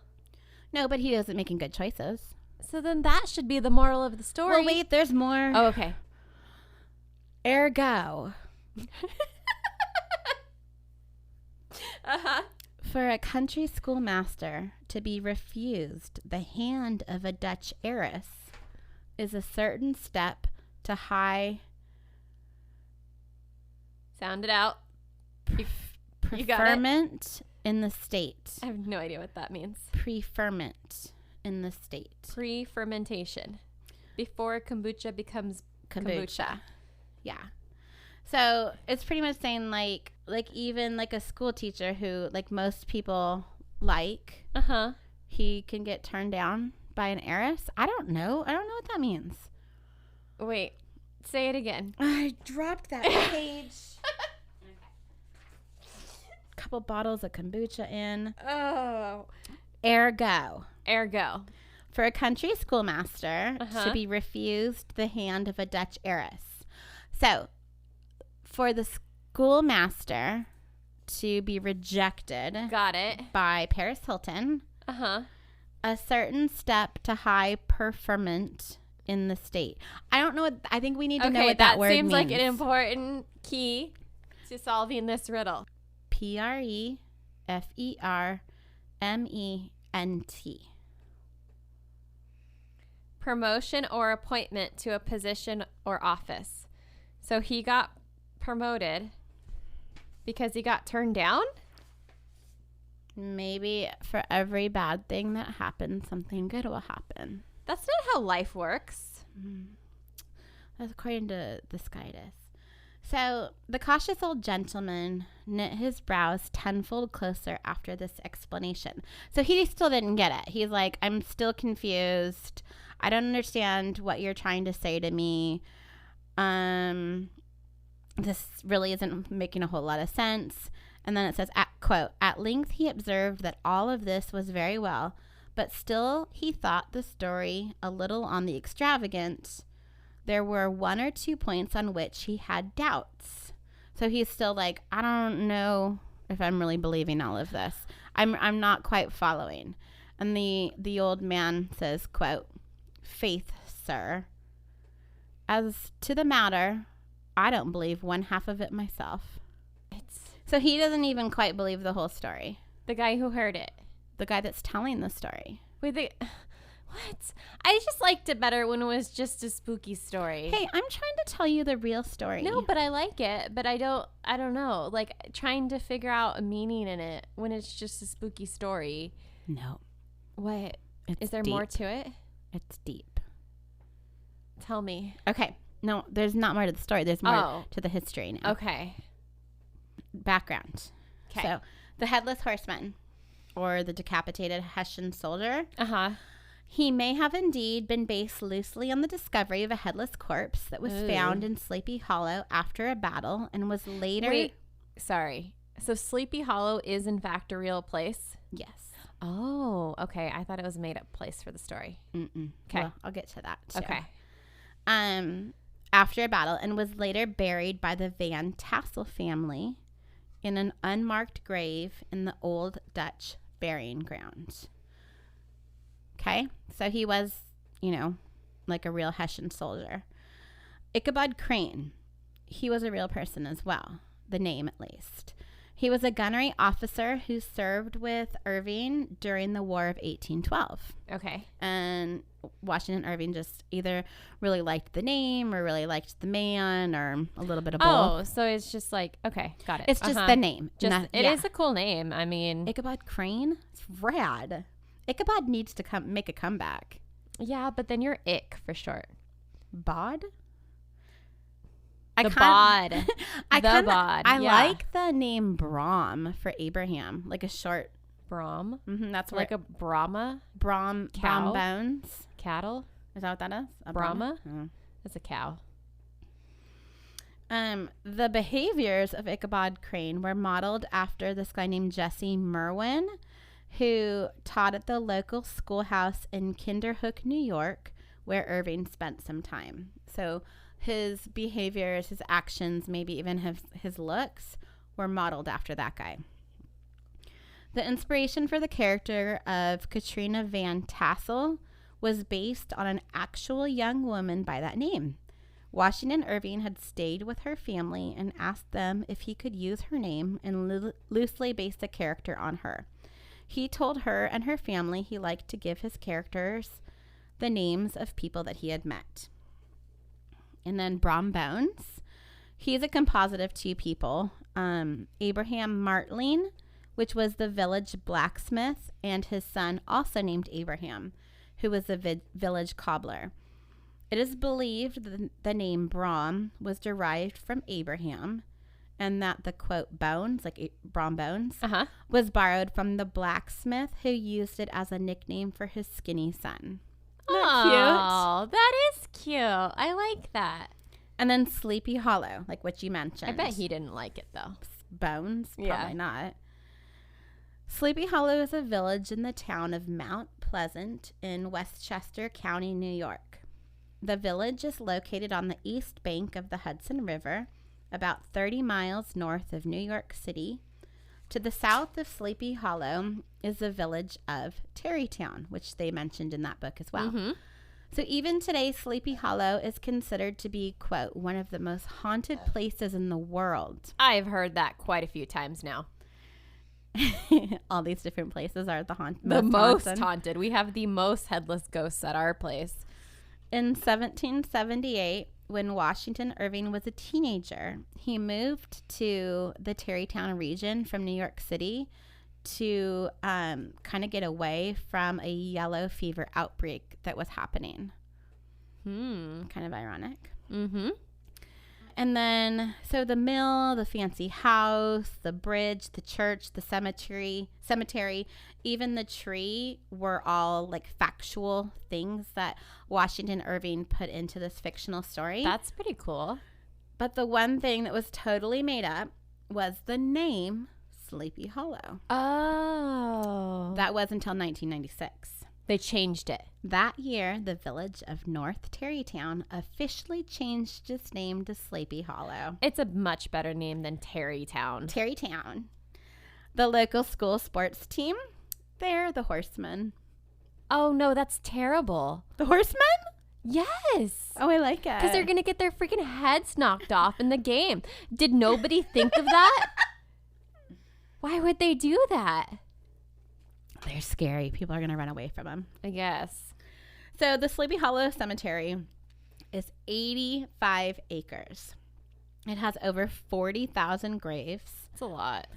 S1: No, but he wasn't making good choices.
S3: So then that should be the moral of the story.
S1: Well, wait, there's more.
S3: Oh, okay.
S1: Ergo.
S3: Uh-huh.
S1: For a country schoolmaster to be refused the hand of a Dutch heiress is a certain step to high...
S3: Sound it out.
S1: Preferment in the state.
S3: I have no idea what that means.
S1: Preferment in the state.
S3: Pre-fermentation. Before kombucha becomes kombucha.
S1: Yeah. So it's pretty much saying like even like a school teacher who like most people like, he can get turned down by an heiress. I don't know what that means.
S3: Wait, say it again.
S1: I dropped that page. Couple bottles of kombucha in.
S3: Oh.
S1: Ergo. For a country schoolmaster to be refused the hand of a Dutch heiress. So, for the schoolmaster to be rejected.
S3: Got it.
S1: By Paris Hilton. A certain step to high preferment in the state. I don't know I think we need to know what that word means.
S3: That seems like an important key to solving this riddle.
S1: Preferment.
S3: Promotion or appointment to a position or office. So he got promoted because he got turned down?
S1: Maybe for every bad thing that happens, something good will happen.
S3: That's not how life works.
S1: That's according to the Skytus. So the cautious old gentleman knit his brows tenfold closer after this explanation. So he still didn't get it. He's like, I'm still confused. I don't understand what you're trying to say to me. This really isn't making a whole lot of sense. And then it says, quote, at length he observed that all of this was very well, but still he thought the story a little on the extravagant. There were one or two points on which he had doubts. So he's still like, I don't know if I'm really believing all of this. I'm not quite following. And the old man says, quote, faith, sir, as to the matter, I don't believe one half of it myself. So he doesn't even quite believe the whole story.
S3: The guy who heard it.
S1: The guy that's telling the story.
S3: Wait, What? I just liked it better when it was just a spooky story.
S1: Hey, I'm trying to tell you the real story.
S3: No, but I like it. But I don't know. Like, trying to figure out a meaning in it when it's just a spooky story.
S1: No.
S3: What?
S1: It's
S3: Is there
S1: deep.
S3: more to it?
S1: It's deep.
S3: Tell me.
S1: Okay. No, there's not more to the story. There's more
S3: Oh.
S1: to the history now.
S3: Okay.
S1: Background.
S3: 'Kay.
S1: So, the Headless Horseman, or the decapitated Hessian soldier,
S3: Uh-huh.
S1: he may have indeed been based loosely on the discovery of a headless corpse that was
S3: Ooh.
S1: found in Sleepy Hollow after a battle and was later...
S3: Wait. Sorry. So Sleepy Hollow is, in fact, a real place?
S1: Yes.
S3: Oh, okay. I thought it was a made-up place for the story.
S1: Mm-mm.
S3: 'Kay.
S1: Well, I'll get to that, too.
S3: Okay.
S1: After a battle, and was later buried by the Van Tassel family in an unmarked grave in the Old Dutch burying ground. Okay? So he was, like a real Hessian soldier. Ichabod Crane. He was a real person as well. The name, at least. He was a gunnery officer who served with Irving during the War of 1812.
S3: Okay.
S1: And Washington Irving just either really liked the name or really liked the man or a little bit of both.
S3: Oh, so it's just like, okay, got it.
S1: It's just the name.
S3: It is a cool name. I mean,
S1: Ichabod Crane? It's rad. Ichabod needs to make a comeback.
S3: yeah, but then you're Ick for short.
S1: Bod?
S3: The bod.
S1: I
S3: yeah.
S1: like the name Brahm for Abraham, like a short.
S3: Brahm.
S1: That's
S3: Like a Brahma
S1: Brahm
S3: cow?
S1: bones.
S3: cattle.
S1: Is that what that is? A
S3: Brahma?
S1: Oh.
S3: That's a cow.
S1: The behaviors of Ichabod Crane were modeled after this guy named Jesse Merwin, who taught at the local schoolhouse in Kinderhook, New York, where Irving spent some time. So his behaviors, his actions, maybe even his looks were modeled after that guy. The inspiration for the character of Katrina Van Tassel was based on an actual young woman by that name. Washington Irving had stayed with her family and asked them if he could use her name and loosely base a character on her. He told her and her family he liked to give his characters the names of people that he had met. And then Brom Bones. He's a composite of two people. Abraham Martling, which was the village blacksmith, and his son, also named Abraham, who was the village cobbler. It is believed that the name Brom was derived from Abraham, and that the, quote, bones, like Brom Bones, was borrowed from the blacksmith who used it as a nickname for his skinny son.
S3: Oh, that is cute. I like that.
S1: And then Sleepy Hollow, like what you mentioned.
S3: I bet he didn't like it, though.
S1: Bones?
S3: Yeah.
S1: Probably not. Sleepy Hollow is a village in the town of Mount Pleasant in Westchester County, New York. The village is located on the east bank of the Hudson River, about 30 miles north of New York City. To the south of Sleepy Hollow is the village of Tarrytown, which they mentioned in that book as well.
S3: Mm-hmm.
S1: So even today, Sleepy Hollow is considered to be, quote, one of the most haunted places in the world.
S3: I've heard that quite a few times now.
S1: All these different places are the
S3: Most
S1: haunted.
S3: haunted. We have the most headless ghosts at our place.
S1: In 1778, when Washington Irving was a teenager, he moved to the Tarrytown region from New York City to kind of get away from a yellow fever outbreak that was happening. Kind of ironic.
S3: Mm-hmm.
S1: And then, so the mill, the fancy house, the bridge, the church, the cemetery, even the tree were all like factual things that Washington Irving put into this fictional story.
S3: That's pretty cool.
S1: But the one thing that was totally made up was the name Sleepy Hollow.
S3: Oh.
S1: That was until 1996.
S3: They changed it.
S1: That year, the village of North Tarrytown officially changed its name to Sleepy Hollow.
S3: It's a much better name than Tarrytown.
S1: Tarrytown. The local school sports team, they're the Horsemen.
S3: Oh, no, that's terrible.
S1: The Horsemen?
S3: Yes.
S1: Oh, I like it.
S3: Because they're going to get their freaking heads knocked off in the game. Did nobody think of that? Why would they do that?
S1: They're scary. People are going to run away from them.
S3: I guess.
S1: So the Sleepy Hollow Cemetery is 85 acres. It has over 40,000 graves.
S3: It's a lot.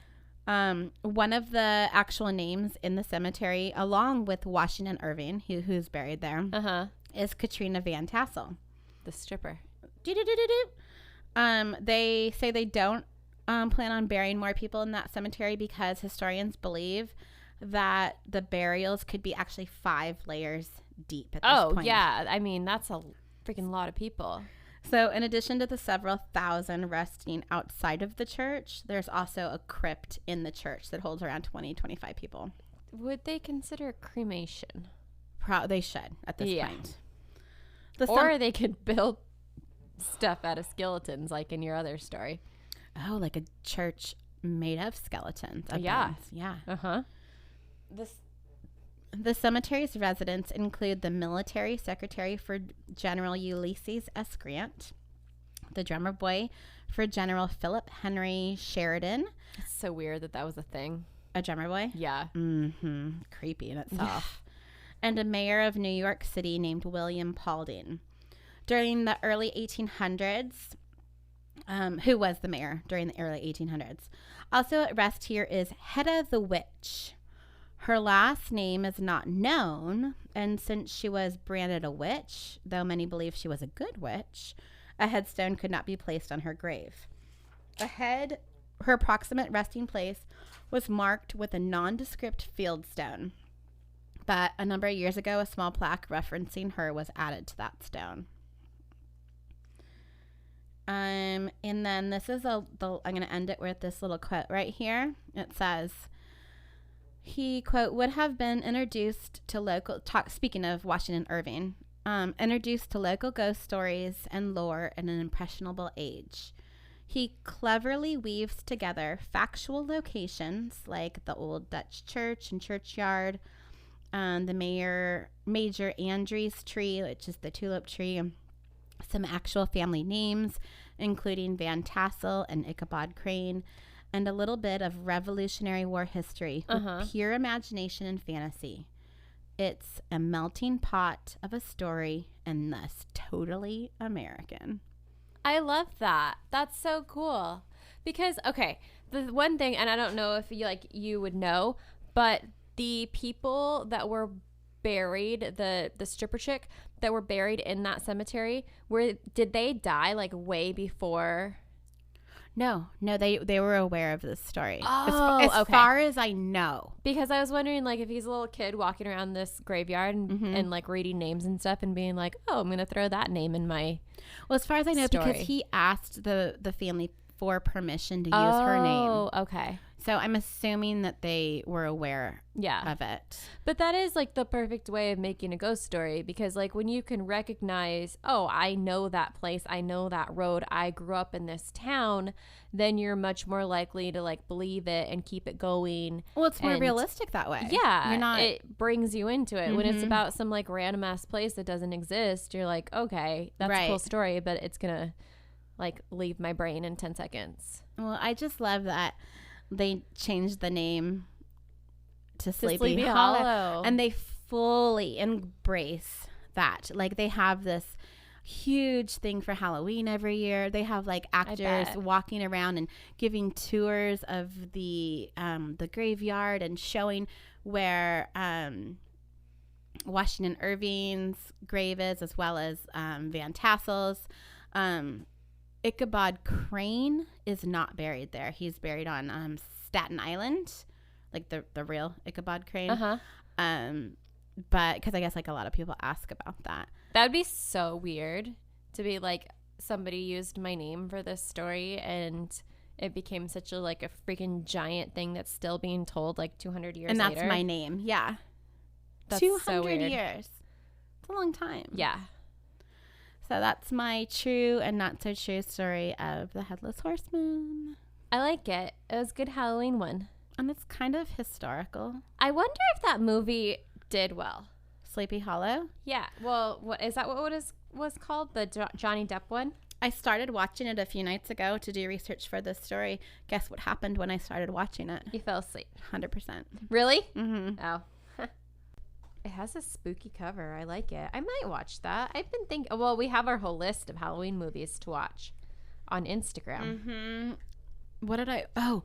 S1: One of the actual names in the cemetery, along with Washington Irving, who's buried there, is Katrina Van Tassel.
S3: The stripper.
S1: They say they don't plan on burying more people in that cemetery because historians believe that the burials could be actually 5 layers deep at this point.
S3: Yeah. I mean, that's a freaking lot of people.
S1: So in addition to the several thousand resting outside of the church, there's also a crypt in the church that holds around 20-25 people.
S3: Would they consider cremation?
S1: They should at this point.
S3: Or they could build stuff out of skeletons like in your other story.
S1: Oh, like a church made of skeletons.
S3: Yeah.
S1: Yeah. The cemetery's residents include the military secretary for General Ulysses S. Grant, the drummer boy for General Philip Henry Sheridan.
S3: It's so weird that was a thing.
S1: A drummer boy?
S3: Yeah.
S1: Creepy in itself. And a mayor of New York City named William Paulding. During the early 1800s, who was the mayor during the early 1800s. Also at rest here is Hedda the Witch. Her last name is not known, and since she was branded a witch, though many believe she was a good witch, a headstone could not be placed on her grave. Her approximate resting place was marked with a nondescript fieldstone, but a number of years ago, a small plaque referencing her was added to that stone. And then this is I'm going to end it with this little quote right here. It says, he, quote, would have been introduced to speaking of Washington Irving, introduced to local ghost stories and lore in an impressionable age. He cleverly weaves together factual locations like the old Dutch church and churchyard, the Major Andrews tree, which is the tulip tree, some actual family names, including Van Tassel and Ichabod Crane, and a little bit of Revolutionary War history with pure imagination and fantasy. It's a melting pot of a story and thus totally American.
S3: I love that. That's so cool. Because, okay, the one thing, and I don't know if you would know, but the people that were buried, the stripper chick that were buried in that cemetery, did they die like way before?
S1: No, they were aware of this story.
S3: Oh,
S1: as far as I know.
S3: Because I was wondering, like, if he's a little kid walking around this graveyard and like reading names and stuff and being like, oh, I'm gonna throw that name in my
S1: as far as I know,
S3: story.
S1: because he asked the family for permission to use her name.
S3: Oh, okay.
S1: So I'm assuming that they were aware of it.
S3: But that is like the perfect way of making a ghost story, because like when you can recognize, oh, I know that place, I know that road, I grew up in this town, then you're much more likely to like believe it and keep it going.
S1: Well, it's more realistic that way.
S3: Yeah. It brings you into it. When it's about some like random ass place that doesn't exist, you're like, okay, that's a cool story, but it's gonna like leave my brain in 10 seconds.
S1: Well, I just love that they changed the name to Sleepy Hollow. And they fully embrace that. Like, they have this huge thing for Halloween every year. They have like actors walking around and giving tours of the graveyard and showing where Washington Irving's grave is, as well as Van Tassel's. Ichabod Crane is not buried there. He's buried on Staten Island, like the real Ichabod Crane. But because I guess like a lot of people ask about that.
S3: That would be so weird to be like, somebody used my name for this story and it became such a like a freaking giant thing that's still being told like 200 years later.
S1: And that's my name. Yeah.
S3: That's
S1: 200
S3: so weird.
S1: years. It's a long time.
S3: Yeah.
S1: So that's my true and not so true story of the Headless Horseman.
S3: I like it. It was a good Halloween one.
S1: And it's kind of historical.
S3: I wonder if that movie did well.
S1: Sleepy Hollow?
S3: Yeah. Well, what is that? What was called? The Johnny Depp one?
S1: I started watching it a few nights ago to do research for this story. Guess what happened when I started watching it?
S3: You fell asleep.
S1: 100%.
S3: Really?
S1: Mm-hmm.
S3: Oh. It has a spooky cover. I like it. I might watch that. I've been thinking. Well, we have our whole list of Halloween movies to watch on Instagram.
S1: Mm-hmm. What did I? Oh,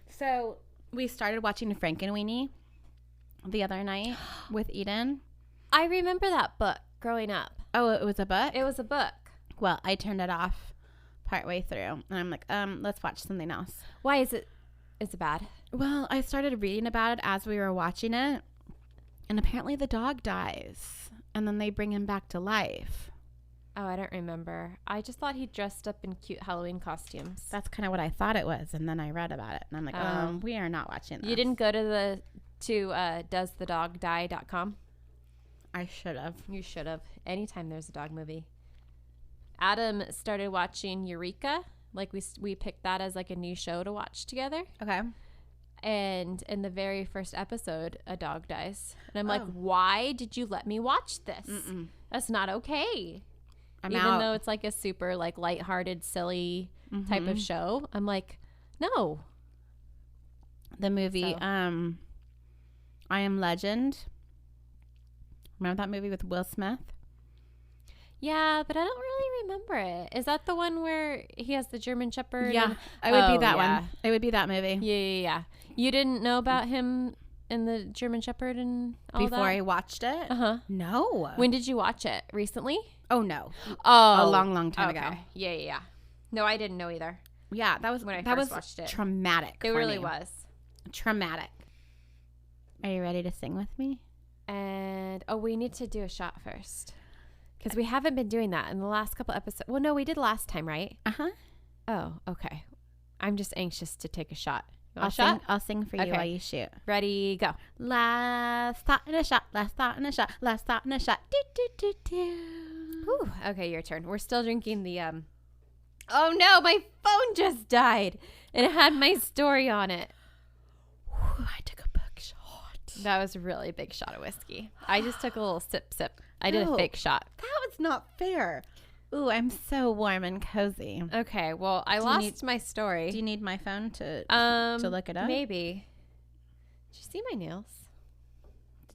S1: so we started watching Frankenweenie the other night with Eden.
S3: I remember that book growing up.
S1: Oh, it was a book?
S3: It was a book.
S1: Well, I turned it off partway through, and I'm like, let's watch something else.
S3: Why is it? Is it bad?
S1: Well, I started reading about it as we were watching it, and apparently the dog dies, and then they bring him back to life.
S3: Oh, I don't remember. I just thought he dressed up in cute Halloween costumes.
S1: That's kind of what I thought it was, and then I read about it, and I'm like, we are not watching this.
S3: You didn't go to doesthedogdie.com?
S1: I should have.
S3: You should have. Anytime there's a dog movie. Adam started watching Eureka. Like we picked that as like a new show to watch together.
S1: Okay.
S3: And in the very first episode, a dog dies. And I'm like, why did you let me watch this?
S1: Mm-mm.
S3: That's not okay.
S1: Even
S3: though it's like a super like lighthearted, silly type of show. I'm like, no.
S1: The movie, I Am Legend. Remember that movie with Will Smith?
S3: Yeah, but I don't really remember it. Is that the one where he has the German Shepherd?
S1: Yeah, it would be that one. It would be that movie.
S3: Yeah. You didn't know about him and the German Shepherd and all that?
S1: Before I watched it?
S3: Uh-huh.
S1: No.
S3: When did you watch it? Recently?
S1: Oh, no.
S3: Oh.
S1: A long time ago.
S3: Yeah. No, I didn't know either.
S1: Yeah, that was
S3: when I
S1: that
S3: first
S1: was
S3: watched it.
S1: Traumatic.
S3: It really was.
S1: Traumatic. Are you ready to sing with me?
S3: And, we need to do a shot first. Because we haven't been doing that in the last couple episodes. Well, no, we did last time, right?
S1: Uh-huh.
S3: Oh, okay. I'm just anxious to take a shot.
S1: I'll sing for you while you shoot.
S3: Ready, go.
S1: Last thought in a shot, last thought in a shot, last thought in a shot. Do, do, do, do.
S3: Whew. Okay, your turn. We're still drinking the, Oh, no, my phone just died. And it had my story on it.
S1: Whew, I took a big shot.
S3: That was a really big shot of whiskey. I just took a little sip. I did a fake shot.
S1: That was not fair. Ooh, I'm so warm and cozy.
S3: Okay, well, I lost my story.
S1: Do you need my phone to look it up?
S3: Maybe. Did you see my nails?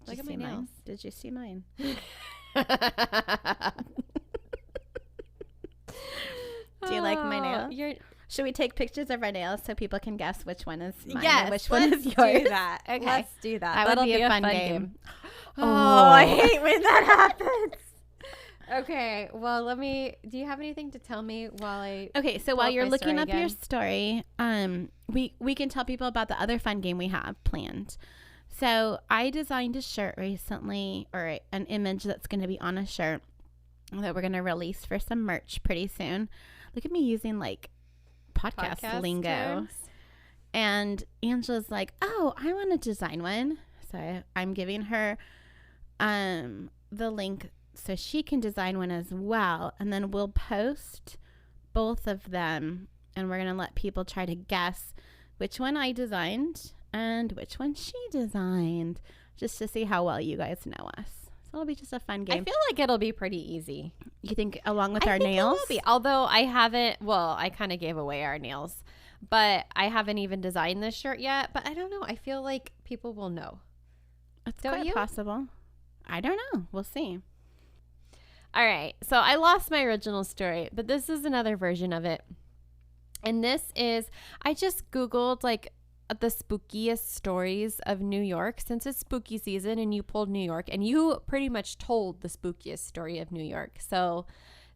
S3: Look at my nails.
S1: Did you see mine? Do you like my nails? Should we take pictures of our nails so people can guess which one is mine and which one is yours?
S3: Do that.
S1: Okay.
S3: Let's do that.
S1: That'll be a fun game.
S3: Oh, I hate when that happens. Okay, well, do you have anything to tell me
S1: while you're looking up your story, we can tell people about the other fun game we have planned. So I designed a shirt recently, or an image that's going to be on a shirt that we're going to release for some merch pretty soon. Look at me using like podcast lingo.
S3: Terms.
S1: And Angela's like, oh, I want to design one. So I'm giving her the link so she can design one as well. And then we'll post both of them. And we're going to let people try to guess which one I designed and which one she designed, just to see how well you guys know us. So it'll be just a fun game.
S3: I feel like it'll be pretty easy.
S1: You think along with our nails?
S3: It will be. Although I kind of gave away our nails. But I haven't even designed this shirt yet. But I don't know. I feel like people will know.
S1: It's quite possible. I don't know. We'll see.
S3: All right. So I lost my original story, but this is another version of it. And this is, I just Googled like the spookiest stories of New York since it's spooky season, and you pulled New York and you pretty much told the spookiest story of New York. So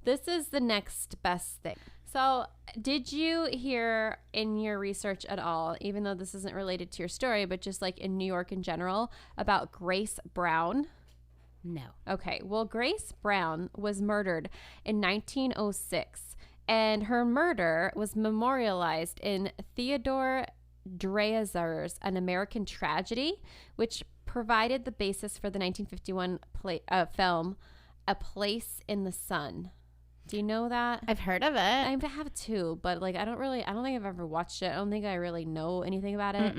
S3: this is the next best thing. So did you hear in your research at all, even though this isn't related to your story, but just like in New York in general, about Grace Brown?
S1: No.
S3: Okay. Well, Grace Brown was murdered in 1906, and her murder was memorialized in Theodore Dreizer's An American Tragedy, which provided the basis for the 1951 film A Place in the Sun. Do you know that?
S1: I've heard of it.
S3: I have too, but like I don't think I've ever watched it. I don't think I really know anything about it.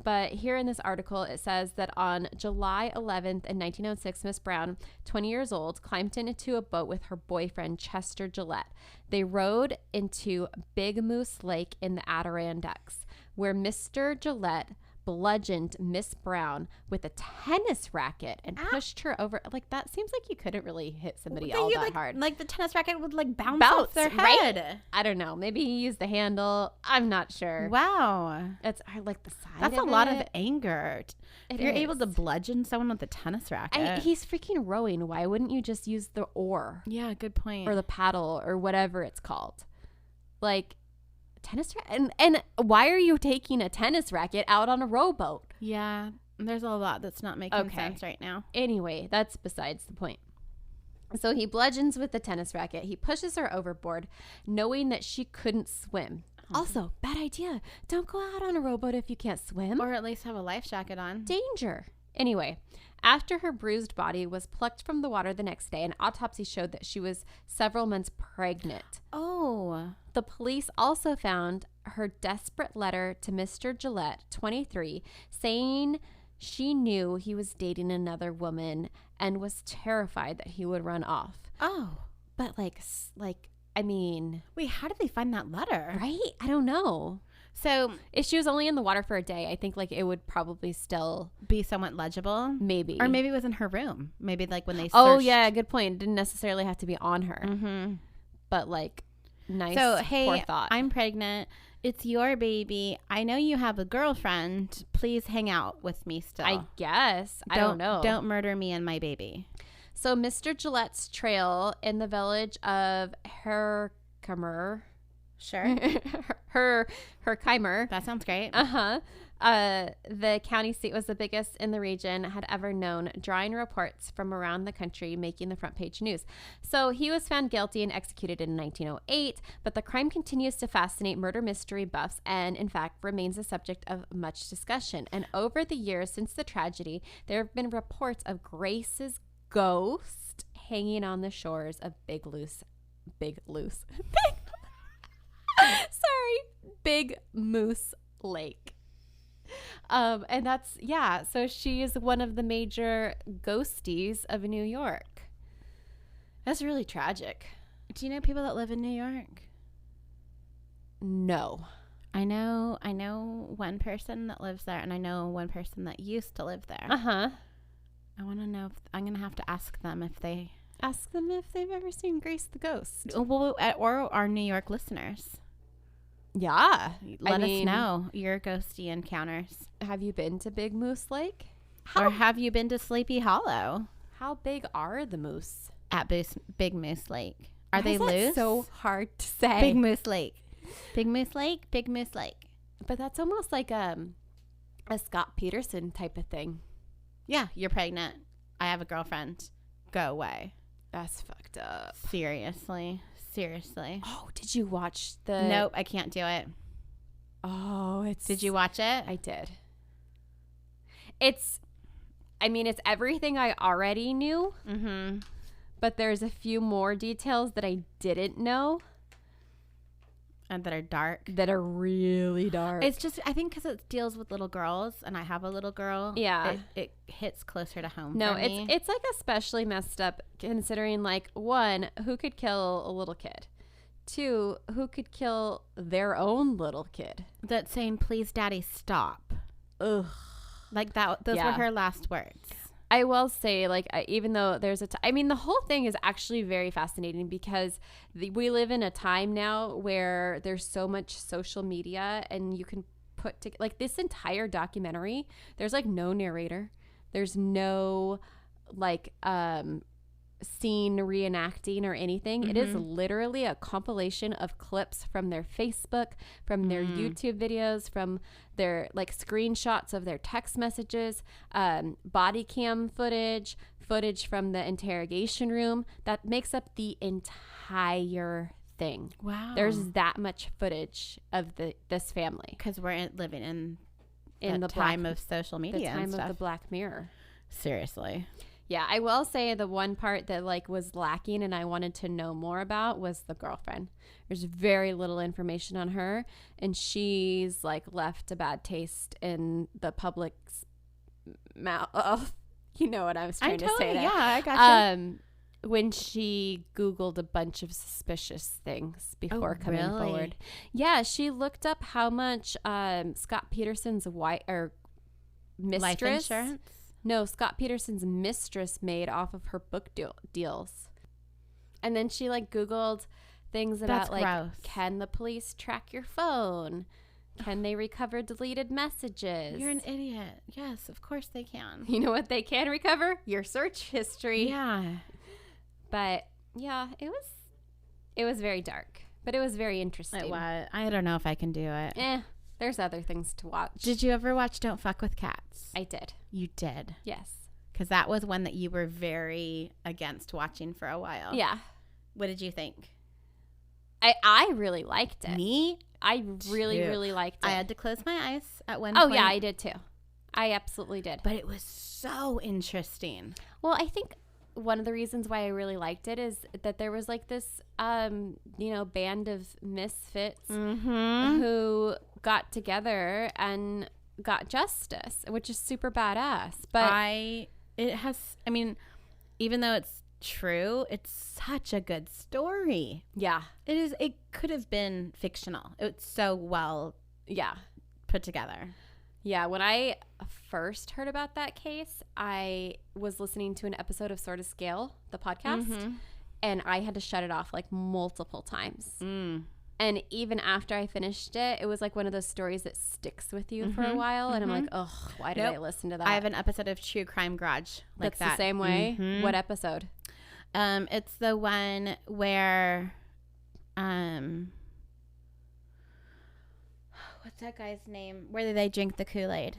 S3: But here in this article, it says that on July 11th in 1906, Miss Brown, 20 years old, climbed into a boat with her boyfriend, Chester Gillette. They rowed into Big Moose Lake in the Adirondacks, where Mr. Gillette bludgeoned Miss Brown with a tennis racket and pushed her over. Like, that seems like you couldn't really hit somebody all that hard.
S1: Like the tennis racket would like bounce off their head.
S3: Right? I don't know. Maybe he used the handle. I'm not sure.
S1: Wow.
S3: It's like the side
S1: That's
S3: of
S1: a lot
S3: it.
S1: of anger. If you're able to bludgeon someone with a tennis racket.
S3: He's freaking rowing. Why wouldn't you just use the oar?
S1: Yeah, good point.
S3: Or the paddle or whatever it's called. Like, tennis racket. And why are you taking a tennis racket out on a rowboat?
S1: Yeah, there's a lot that's not making sense right now.
S3: Anyway, that's besides the point. So he bludgeons with the tennis racket. He pushes her overboard, knowing that she couldn't swim. Also, bad idea. Don't go out on a rowboat if you can't swim.
S1: Or at least have a life jacket on.
S3: Danger. Anyway, after her bruised body was plucked from the water the next day, an autopsy showed that she was several months pregnant.
S1: Oh.
S3: The police also found her desperate letter to Mr. Gillette, 23, saying she knew he was dating another woman and was terrified that he would run off.
S1: Oh.
S3: But I mean...
S1: Wait, how did they find that letter?
S3: Right? I don't know.
S1: So
S3: if she was only in the water for a day, I think like it would probably still
S1: be somewhat legible.
S3: Maybe.
S1: Or maybe it was in her room. Maybe like when they searched.
S3: Oh, yeah. Good point. It didn't necessarily have to be on her.
S1: Mm-hmm.
S3: But like, nice
S1: hey,
S3: forethought.
S1: I'm pregnant. It's your baby. I know you have a girlfriend. Please hang out with me still.
S3: I guess. I don't know.
S1: Don't murder me and my baby.
S3: So Mr. Gillette's trail in the village of Herkimer.
S1: Sure.
S3: Herkimer.
S1: That sounds great.
S3: The county seat was the biggest in the region had ever known, drawing reports from around the country, making the front page news. So he was found guilty and executed in 1908, but the crime continues to fascinate murder mystery buffs and, in fact, remains a subject of much discussion. And over the years since the tragedy, there have been reports of Grace's ghost hanging on the shores of Big Moose Lake. And that's, so she is one of the major ghosties of New York. That's really tragic.
S1: Do you know people that live in New York?
S3: No.
S1: I know one person that lives there, and I know one person that used to live there. I want to know if I'm going to have to ask them if they've
S3: ever seen Grace the Ghost.
S1: Well, or our New York listeners.
S3: Yeah.
S1: Let us know your ghosty encounters.
S3: Have you been to Big Moose Lake?
S1: Or have you been to Sleepy Hollow?
S3: How big are the moose?
S1: At Big Moose Lake. Are they
S3: Why is that
S1: loose?
S3: so hard to say.
S1: Big Moose Lake. Big Moose Lake? Big Moose Lake.
S3: But that's almost like a Scott Peterson type of thing.
S1: Yeah, you're pregnant. I have a girlfriend. Go away.
S3: That's fucked up.
S1: Seriously.
S3: Oh, did you watch the...
S1: Nope, I can't do it.
S3: Oh,
S1: Did you watch it?
S3: I did. It's everything I already knew.
S1: Mm-hmm.
S3: But there's a few more details that I didn't know.
S1: And that are dark.
S3: That are really dark.
S1: It's just, I think because it deals with little girls, and I have a little girl.
S3: Yeah.
S1: It hits closer to home
S3: No,
S1: for me.
S3: it's like especially messed up considering, like, 1, who could kill a little kid? 2, who could kill their own little kid?
S1: That saying, please, daddy, stop.
S3: Ugh.
S1: Like that. Those were her last words.
S3: I will say, like, even though there's the whole thing is actually very fascinating because we live in a time now where there's so much social media and you can like, this entire documentary, there's, like, no narrator. There's no, like, scene reenacting or anything. It is literally a compilation of clips from their Facebook, from their YouTube videos, from their, like, screenshots of their text messages, body cam footage from the interrogation room. That makes up the entire thing.
S1: Wow.
S3: There's that much footage of this family
S1: because we're living in the time of social media,
S3: the time
S1: and stuff.
S3: of the Black Mirror.
S1: Seriously.
S3: Yeah, I will say the one part that, like, was lacking and I wanted to know more about was the girlfriend. There's very little information on her, and she's, like, left a bad taste in the public's mouth. Oh, you know what I was trying to say there.
S1: Yeah, I gotcha.
S3: When she Googled a bunch of suspicious things before coming
S1: really?
S3: forward. Yeah, she looked up how much Scott Peterson's wife or mistress.
S1: Life insurance?
S3: No, Scott Peterson's mistress made off of her book deals. And then she like Googled things about
S1: That's
S3: like,
S1: gross.
S3: can the police track your phone? Can they recover deleted messages?
S1: You're an idiot. Yes, of course they can.
S3: You know what they can recover? Your search history.
S1: Yeah.
S3: But yeah, it was very dark, but it was very interesting.
S1: It was. I don't know if I can do it.
S3: There's other things to watch.
S1: Did you ever watch Don't Fuck with Cats?
S3: I did.
S1: You did?
S3: Yes.
S1: Because that was one that you were very against watching for a while.
S3: Yeah.
S1: What did you think?
S3: I really liked it.
S1: Me?
S3: I really,
S1: too.
S3: really liked it.
S1: I had to close my eyes at one
S3: Oh,
S1: point.
S3: yeah, I did too. I absolutely did.
S1: But it was so interesting.
S3: Well, I think one of the reasons why I really liked it is that there was like this, band of misfits who got together and got justice, which is super badass. But
S1: even though it's true, it's such a good story.
S3: yeah,
S1: It could have been fictional. It's so well put together.
S3: Yeah, when I first heard about that case, I was listening to an episode of Sort of Scale, the podcast, and I had to shut it off like multiple times. And even after I finished it, it was like one of those stories that sticks with you for a while. And I'm like, oh, why did I listen to that?
S1: I have an episode of True Crime Garage like
S3: That's
S1: that.
S3: the same way? What episode?
S1: It's the one where, what's that guy's name? Where they drink the Kool-Aid?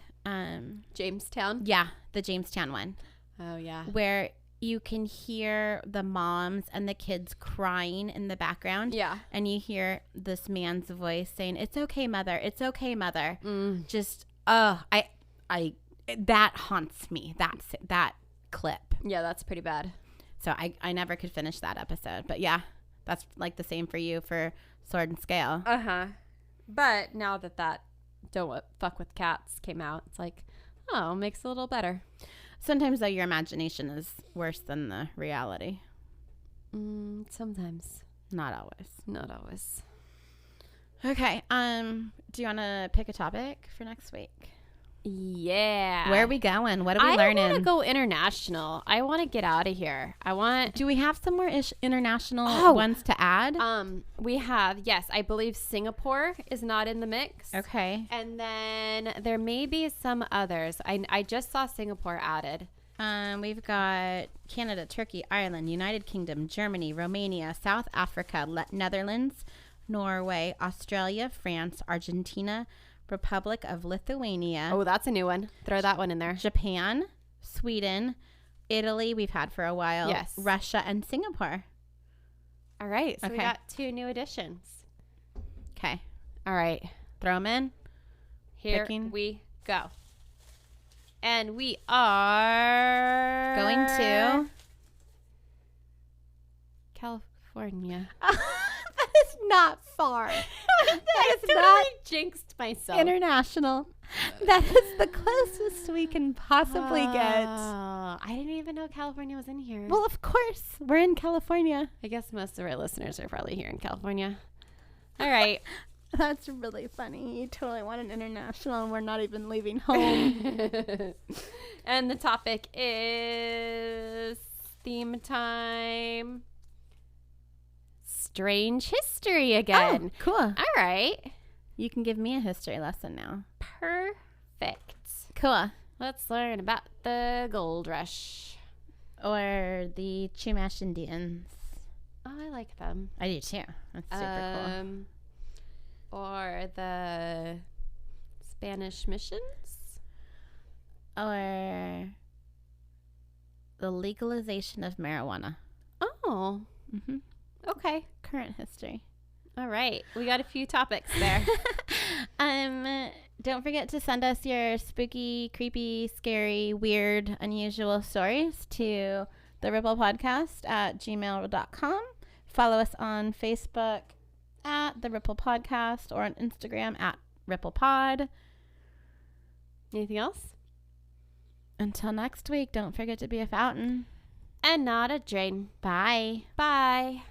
S3: Jamestown?
S1: Yeah, the Jamestown one.
S3: Oh, yeah.
S1: Where you can hear the moms and the kids crying in the background.
S3: Yeah.
S1: And you hear this man's voice saying, "It's okay, mother. It's okay, mother." Just, that haunts me. That clip.
S3: Yeah, that's pretty bad.
S1: So I never could finish that episode. But yeah, that's like the same for you for Sword and Scale.
S3: Uh-huh. But now that Don't Fuck with Cats came out, it's like, oh, makes it a little better.
S1: Sometimes, though, your imagination is worse than the reality.
S3: Sometimes.
S1: Not always.
S3: Not always.
S1: Okay. Do you want to pick a topic for next week?
S3: Yeah.
S1: Where are we going? What are we learning?
S3: I want to go international. I want to get out of here.
S1: Do we have some more international ones to add?
S3: We have, yes, I believe Singapore is not in the mix.
S1: Okay.
S3: And then there may be some others. I just saw Singapore added.
S1: We've got Canada, Turkey, Ireland, United Kingdom, Germany, Romania, South Africa, Netherlands, Norway, Australia, France, Argentina, Republic of Lithuania.
S3: Oh, that's a new one. Throw that one in there.
S1: Japan, Sweden, Italy, we've had for a while.
S3: Yes.
S1: Russia and Singapore.
S3: All right. So we
S1: Okay.
S3: got 2 new additions.
S1: Okay.
S3: All right.
S1: Throw them in.
S3: Here
S1: Picking.
S3: we go. And we are
S1: Going to
S3: California.
S1: that is not far.
S3: I
S1: is
S3: totally jinxed myself.
S1: International. That is the closest we can possibly get.
S3: I didn't even know California was in here.
S1: Well, of course. We're in California.
S3: I guess most of our listeners are probably here in California. All right.
S1: That's really funny. You totally want an international and we're not even leaving home.
S3: And the topic is theme time. Strange history again.
S1: Oh, cool.
S3: All right.
S1: You can give me a history lesson now.
S3: Perfect.
S1: Cool.
S3: Let's learn about the gold rush.
S1: Or the Chumash Indians.
S3: Oh, I like them.
S1: I do too. That's super cool.
S3: Or the Spanish missions.
S1: Or the legalization of marijuana.
S3: Oh.
S1: Mm-hmm.
S3: Okay.
S1: Current history.
S3: All right. We got a few topics there.
S1: Don't forget to send us your spooky, creepy, scary, weird, unusual stories to the Ripple Podcast at gmail.com. Follow us on Facebook at the Ripple Podcast or on Instagram at RipplePod.
S3: Anything else?
S1: Until next week, don't forget to be a fountain
S3: And not a drain.
S1: Bye.
S3: Bye.